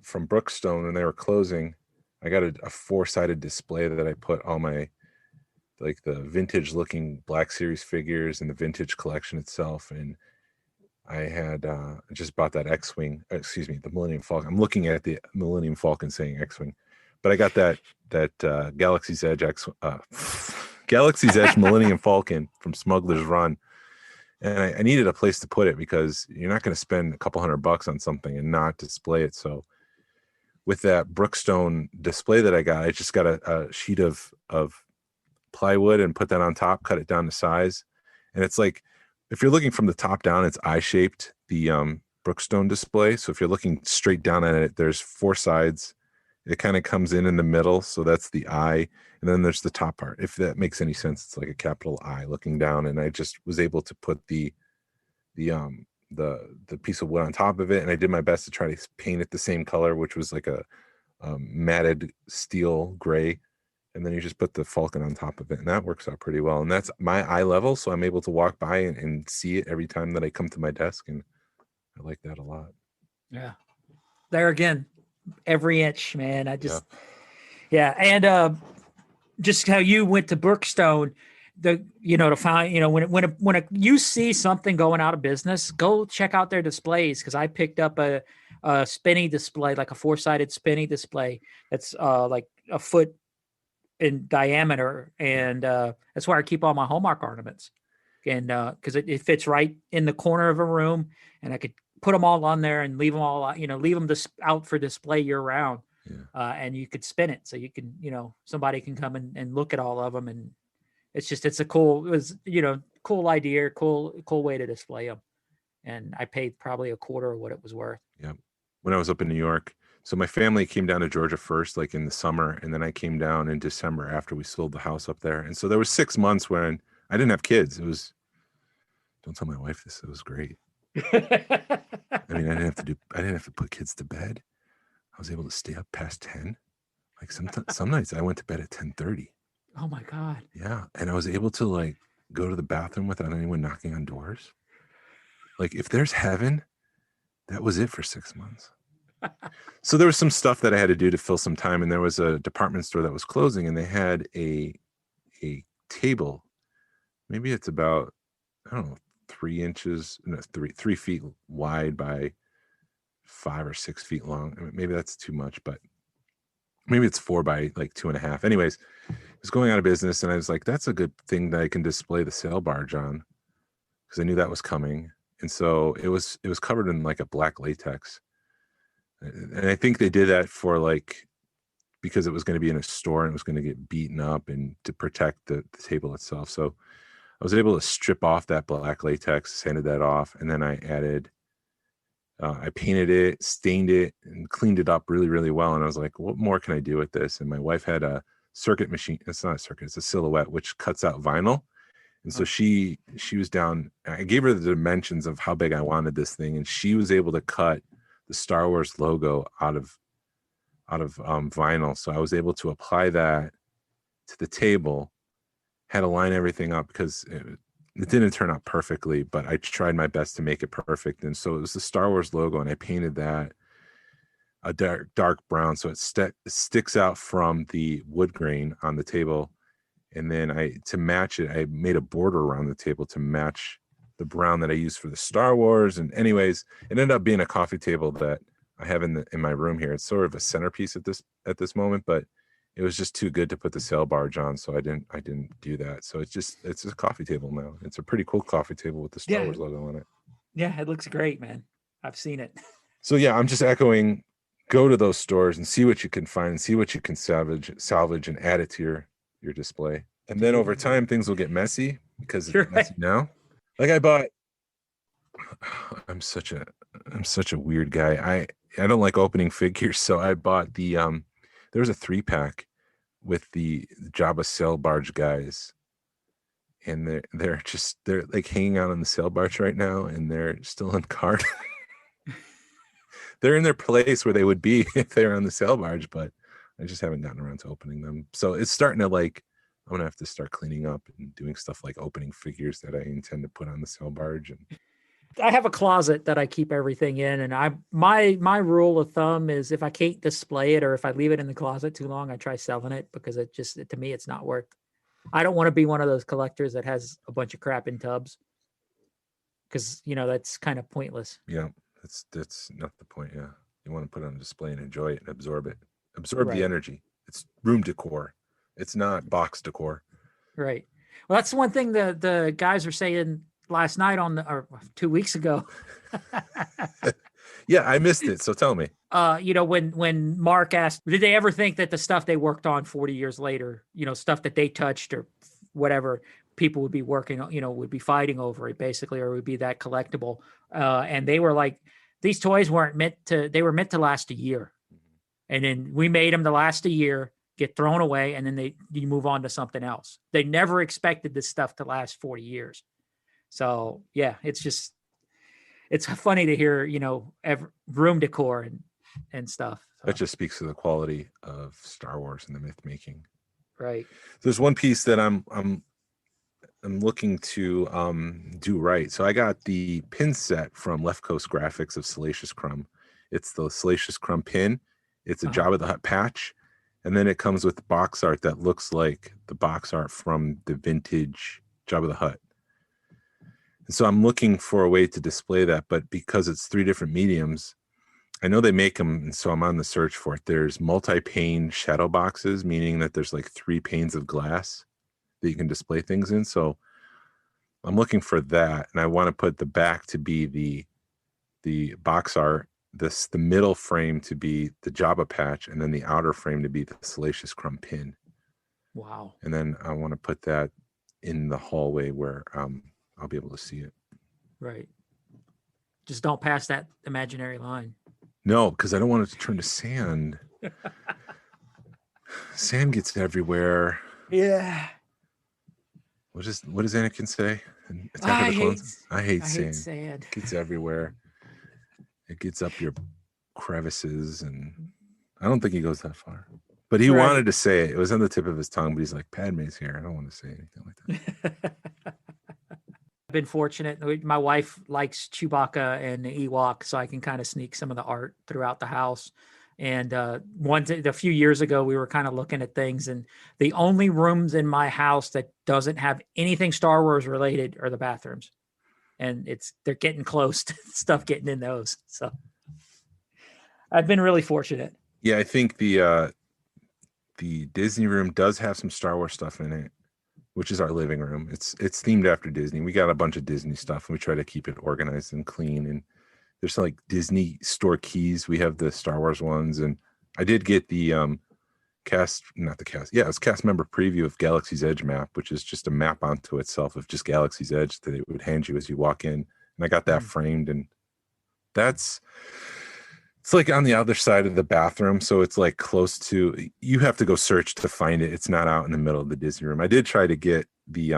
from Brookstone when they were closing. I got a 4-sided display that I put all my like the vintage looking Black Series figures and the vintage collection itself. And I had just bought that X-Wing, the Millennium Falcon. I'm looking at the Millennium Falcon saying X-Wing, but I got that Galaxy's Edge Galaxy's Edge Millennium Falcon from Smuggler's Run. And I needed a place to put it because you're not going to spend a couple $100 on something and not display it. So with that Brookstone display that I got, I just got a sheet of plywood and put that on top, cut it down to size. And it's like, if you're looking from the top down, it's eye-shaped, the Brookstone display. So if you're looking straight down at it, there's 4 sides. It kind of comes in the middle. So that's the eye. And then there's the top part. If that makes any sense, it's like a capital I looking down. And I just was able to put the piece of wood on top of it. And I did my best to try to paint it the same color, which was like a matted steel gray. And then you just put the Falcon on top of it. And that works out pretty well. And that's my eye level. So I'm able to walk by and see it every time that I come to my desk. And I like that a lot. Yeah. There again, every inch, man. I just, yeah. And just how you went to Brookstone, to find, when you see something going out of business, go check out their displays. Cause I picked up a spinny display, like a 4-sided spinny display. That's like a foot in diameter. And that's where I keep all my Hallmark ornaments. And cause it fits right in the corner of a room and I could put them all on there and leave them all out, leave them out for display year round. Yeah. And you could spin it. So you can, somebody can come and look at all of them. And it's a cool idea, cool way to display them. And I paid probably a quarter of what it was worth. Yeah. When I was up in New York. So my family came down to Georgia first, like in the summer. And then I came down in December after we sold the house up there. And so there was 6 months when I didn't have kids. Don't tell my wife this. It was great. I mean, I didn't have to put kids to bed. I was able to stay up past 10. Like some nights I went to bed at 10:30. Oh my God. Yeah. And I was able to like go to the bathroom without anyone knocking on doors. Like if there's heaven, that was it for 6 months. So there was some stuff that I had to do to fill some time. And there was a department store that was closing and they had a table. Maybe it's about, I don't know, 3 feet wide by 5 or 6 feet long. I mean, maybe that's too much, but maybe it's 4 by like 2.5. Anyways, it was going out of business. And I was like, that's a good thing that I can display the sail barge on because I knew that was coming. And so it was covered in like a black latex. And I think they did that for like, because it was going to be in a store and it was going to get beaten up and to protect the table itself. So I was able to strip off that black latex, sanded that off. And then I added, I painted it, stained it and cleaned it up really, really well. And I was like, what more can I do with this? And my wife had a circuit machine. It's not a circuit, it's a silhouette, which cuts out vinyl. And so she was down, I gave her the dimensions of how big I wanted this thing. And she was able to cut the Star Wars logo out of vinyl. So I was able to apply that to the table, had to line everything up because it didn't turn out perfectly, but I tried my best to make it perfect. And so it was the Star Wars logo and I painted that a dark brown. So it sticks out from the wood grain on the table. And then to match it, I made a border around the table to match the brown that I used for the Star Wars. And anyways, it ended up being a coffee table that I have in my room here. It's sort of a centerpiece at this moment, but it was just too good to put the sail barge on, so I didn't do that. So it's a coffee table now. It's a pretty cool coffee table with the Star Wars logo on it. Yeah, it looks great, man. I've seen it. So yeah, I'm just echoing, go to those stores and see what you can find and see what you can salvage and add it to your display. And then over time things will get messy because it's messy now. Like I'm such a weird guy. I don't like opening figures, so I bought the there was a 3-pack with the Jabba sail barge guys, and they're like hanging out on the sail barge right now, and they're still in card. They're in their place where they would be if they're on the sail barge, but I just haven't gotten around to opening them. So it's starting to I'm gonna have to start cleaning up and doing stuff like opening figures that I intend to put on the sail barge. And I have a closet that I keep everything in, and my rule of thumb is if I can't display it or if I leave it in the closet too long, I try selling it because to me it's not worth. I don't want to be one of those collectors that has a bunch of crap in tubs because that's kind of pointless. Yeah, that's not the point. Yeah, you want to put it on display and enjoy it and absorb the energy. It's room decor. It's not box decor. Right. Well, that's one thing the guys were saying last night or 2 weeks ago. Yeah, I missed it. So tell me. When Mark asked, did they ever think that the stuff they worked on 40 years later, stuff that they touched or whatever, people would be working, would be fighting over it basically, or would be that collectible. And they were like, these toys they were meant to last a year. And then we made them to last a year, get thrown away, and then you move on to something else. They never expected this stuff to last 40 years. So yeah, it's funny to hear, room decor and stuff. So. That just speaks to the quality of Star Wars and the myth making. Right. There's one piece that I'm looking to do right. So I got the pin set from Left Coast Graphics of Salacious Crumb. It's the Salacious Crumb pin. It's a Jabba the Hutt patch. And then it comes with box art that looks like the box art from the vintage Jabba the Hutt. And so I'm looking for a way to display that, but because it's 3 different mediums, I know they make them, and so I'm on the search for it. There's multi-pane shadow boxes, meaning that there's like 3 panes of glass that you can display things in. So I'm looking for that, and I want to put the back to be the box art, the middle frame to be the Jabba patch, and then the outer frame to be the Salacious Crumb pin. Wow. And then I want to put that in the hallway where I'll be able to see it. Right. Just don't pass that imaginary line. No, because I don't want it to turn to sand. Sand gets everywhere. Yeah. What does Anakin say? I hate sand. Sand. It gets everywhere. It gets up your crevices, and I don't think he goes that far. But he wanted to say it. It was on the tip of his tongue, but he's like, Padme's here. I don't want to say anything like that. I've been fortunate. My wife likes Chewbacca and the Ewok, so I can kind of sneak some of the art throughout the house. And a few years ago, we were kind of looking at things, and the only rooms in my house that doesn't have anything Star Wars related are the bathrooms. And they're getting close to stuff getting in those. So I've been really fortunate. Yeah, I think the Disney room does have some Star Wars stuff in it, which is our living room. It's themed after Disney. We got a bunch of Disney stuff, and we try to keep it organized and clean. And there's like Disney store keys. We have the Star Wars ones, and I did get the cast member preview of Galaxy's Edge map, which is just a map onto itself of just Galaxy's Edge that it would hand you as you walk in. And I got that framed, and it's like on the other side of the bathroom. So it's like close to, you have to go search to find it. It's not out in the middle of the Disney room. I did try to get the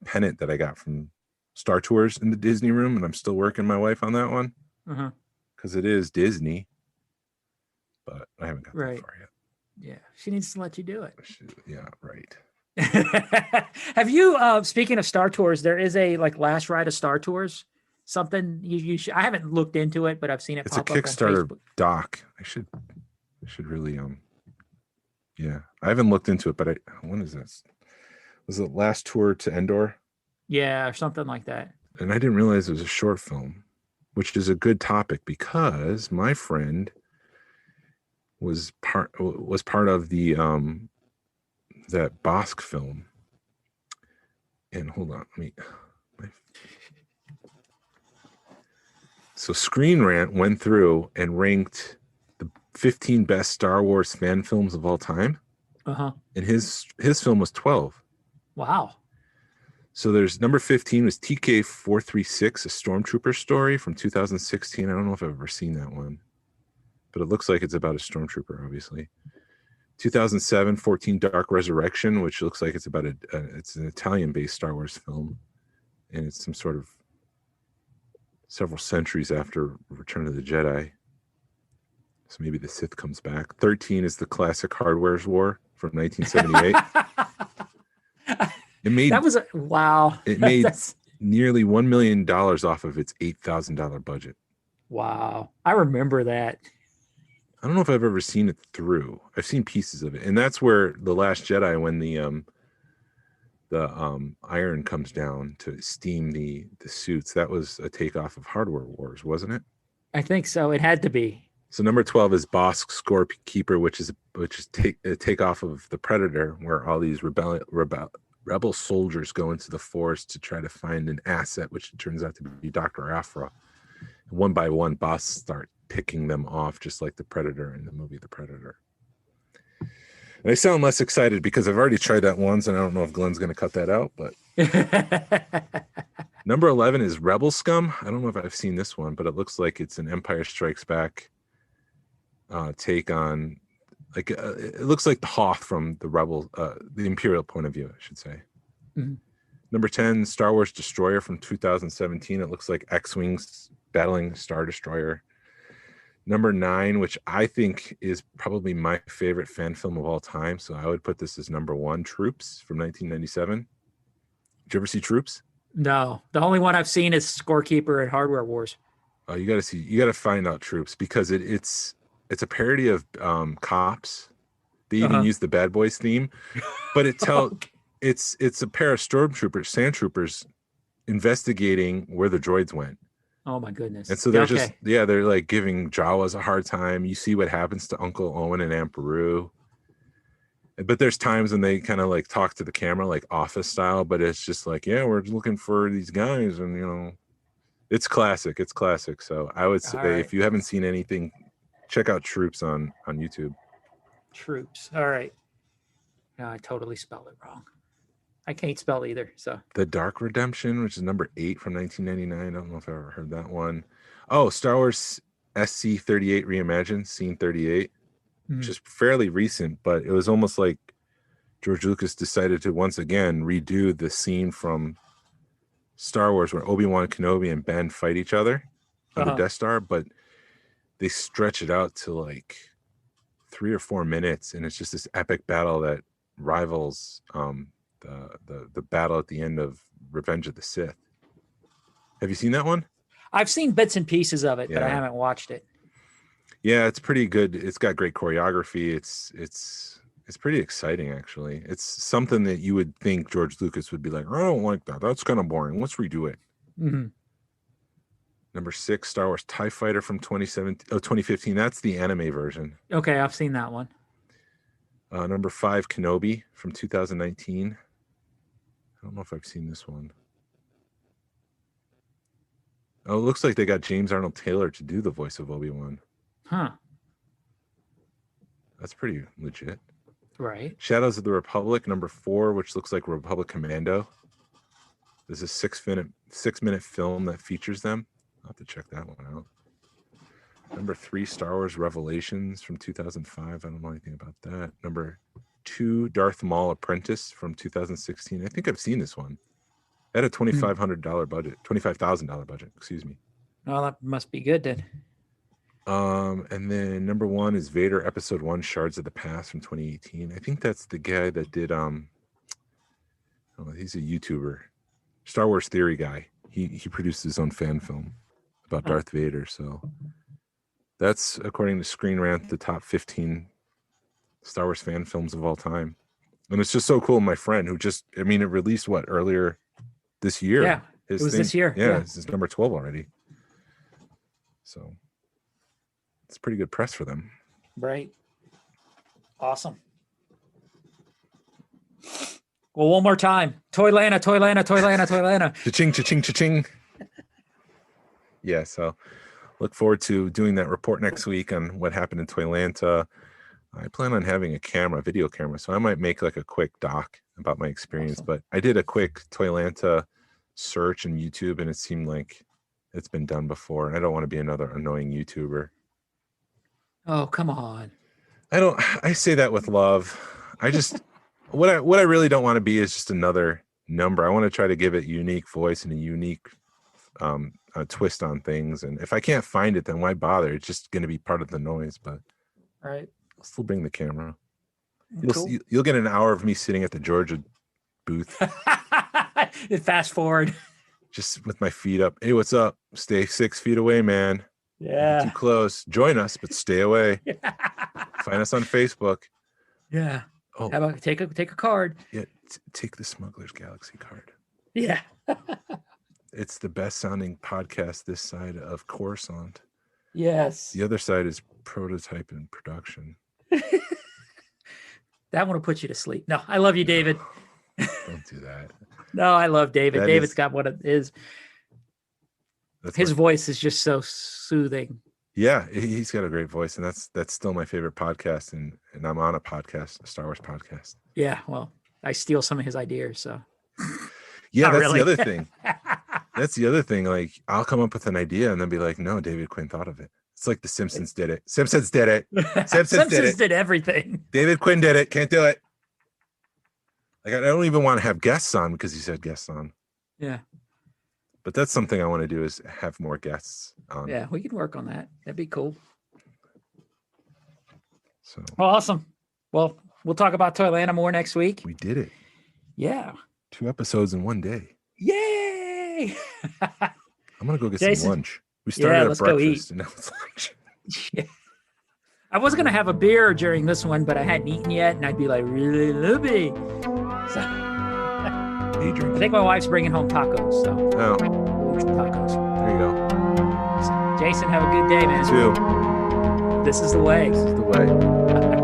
pennant that I got from Star Tours in the Disney room, and I'm still working my wife on that one because it is Disney, but I haven't got that far yet. Yeah, she needs to let you do it. Yeah, right. Have you? Speaking of Star Tours, there is a last ride of Star Tours. Something you should. I haven't looked into it, but I've seen it. It's a Kickstarter doc. I should really Yeah, I haven't looked into it, but when is this? Was it Last Tour to Endor? Yeah, or something like that. And I didn't realize it was a short film, which is a good topic because my friend was part of the that Bossk film. And hold on, so Screen Rant went through and ranked the 15 best Star Wars fan films of all time. Uh-huh. And his film was 12. Wow. So there's number 15 was TK 436, a Stormtrooper story from 2016. I don't know if I've ever seen that one, but it looks like it's about a Stormtrooper, obviously. 2007, 14 Dark Resurrection, which looks like it's about it's an Italian-based Star Wars film, and it's some sort of several centuries after Return of the Jedi. So maybe the Sith comes back. 13 is the classic Hardware's War from 1978. It made wow. It made nearly $1 million off of its $8,000 budget. Wow. I remember that. I don't know if I've ever seen it through. I've seen pieces of it, and that's where The Last Jedi, when the iron comes down to steam the suits, that was a takeoff of Hardware Wars, wasn't it? I think so. It had to be. So number 12 is Bossk Scorekeeper, which is a takeoff of The Predator, where all these rebel soldiers go into the forest to try to find an asset, which turns out to be Dr. Aphra. And one by one, Bossk start picking them off, just like the Predator in the movie The Predator. And I sound less excited because I've already tried that once, and I don't know if Glenn's going to cut that out. But number 11 is Rebel Scum. I don't know if I've seen this one, but it looks like it's an Empire Strikes Back take on, like it looks like the Hoth from the Imperial point of view, I should say. Mm-hmm. Number 10, Star Wars Destroyer from 2017. It looks like X-Wings battling Star Destroyer. Number 9, which I think is probably my favorite fan film of all time, so I would put this as number 1, Troops from 1997. Did you ever see Troops? No, the only one I've seen is Scorekeeper at Hardware Wars. Oh, you got to find out Troops, because it's a parody of Cops. They even use the Bad Boys theme, but it's a pair of stormtroopers, sand troopers, investigating where the droids went. Oh my goodness. And so they're they're like giving Jawas a hard time. You see what happens to Uncle Owen and Aunt Beru. But there's times when they kind of like talk to the camera, like Office style, but it's just like, yeah, we're looking for these guys. And, it's classic. It's classic. So I would say if you haven't seen anything, check out Troops on YouTube. Troops. All right. No, I totally spelled it wrong. I can't spell either. So The Dark Redemption, which is number 8 from 1999. I don't know if I ever heard that one. Oh, Star Wars SC-38 Reimagined, Scene 38, which is fairly recent, but it was almost like George Lucas decided to once again redo the scene from Star Wars where Obi-Wan Kenobi and Ben fight each other on the Death Star, but they stretch it out to like 3 or 4 minutes, and it's just this epic battle that rivals the battle at the end of Revenge of the Sith. Have you seen that one? I've seen bits and pieces of it, but I haven't watched it. Yeah, it's pretty good. It's got great choreography. It's pretty exciting, actually. It's something that you would think George Lucas would be like, I don't like that. That's kind of boring. Let's redo it. Mm-hmm. Number 6, Star Wars TIE Fighter from 2015. That's the anime version. Okay, I've seen that one. Number 5, Kenobi from 2019. I don't know if I've seen this one. Oh, it looks like they got James Arnold Taylor to do the voice of Obi-Wan. Huh. That's pretty legit. Right. Shadows of the Republic, number 4, which looks like Republic Commando. There's a 6-minute film that features them. I'll have to check that one out. Number 3, Star Wars Revelations from 2005. I don't know anything about that. Number 2, Darth Maul Apprentice from 2016. I think I've seen this one. It had a $2,500 budget, $25,000 budget, excuse me. Well, that must be good then. And then number 1 is Vader Episode 1, Shards of the Past from 2018. I think that's the guy that did, he's a YouTuber, Star Wars Theory guy. He produced his own fan film about Darth Vader. So that's, according to Screen Rant, the top 15 Star Wars fan films of all time. And it's just so cool. My friend who just, I mean, it released earlier this year. Yeah, it was this year. Yeah, it's number 12 already. So it's pretty good press for them. Right. Awesome. Well, one more time. Toylanta, Toylanta, Toylanta, Toylanta. Cha-ching, cha-ching, cha-ching. Yeah, so look forward to doing that report next week on what happened in Toylanta. I plan on having a video camera, so I might make like a quick doc about my experience. Awesome. But I did a quick Toylanta search on YouTube, and it seemed like it's been done before, and I don't want to be another annoying YouTuber. Oh, come on. I say that with love. I just what I really don't want to be is just another number. I want to try to give it a unique voice and a unique twist on things. And if I can't find it, then why bother? It's just going to be part of the noise. But right, I'll still bring the camera. Cool. You'll get an hour of me sitting at the Georgia booth. Fast forward. Just with my feet up. Hey, what's up? Stay 6 feet away, man. Yeah. Too close. Join us, but stay away. Find us on Facebook. Yeah. Oh, how about take a card? Yeah, take the Smuggler's Galaxy card. Yeah. It's the best sounding podcast this side of Coruscant. Yes. The other side is prototype and production. That one will put you to sleep. No, I love you, David. Don't do that. No, I love David. That David's is, got what it is. His voice is just so soothing. Yeah, he's got a great voice, and that's still my favorite podcast. And I'm on a podcast, a Star Wars podcast. Yeah, well, I steal some of his ideas, so. Yeah, Not that's really. the other thing. That's the other thing. Like, I'll come up with an idea and then be like, "No, David Quinn thought of it." It's like The Simpsons did it. Simpsons did it. Simpsons did everything. David Quinn did it. Can't do it. Like, I don't even want to have guests on because he said guests on. Yeah. But that's something I want to do is have more guests on. Yeah, we can work on that. That'd be cool. So awesome. Well, we'll talk about Toylanta more next week. We did it. Yeah. 2 episodes in one day. Yay! I'm gonna go get Jason, some lunch. We started at breakfast and now it's lunch. Yeah. I was gonna have a beer during this one, but I hadn't eaten yet, and I'd be like really loopy. So I think my wife's bringing home tacos, so oh, tacos. There you go. Jason, have a good day, man. You too. This is the way. This is the way.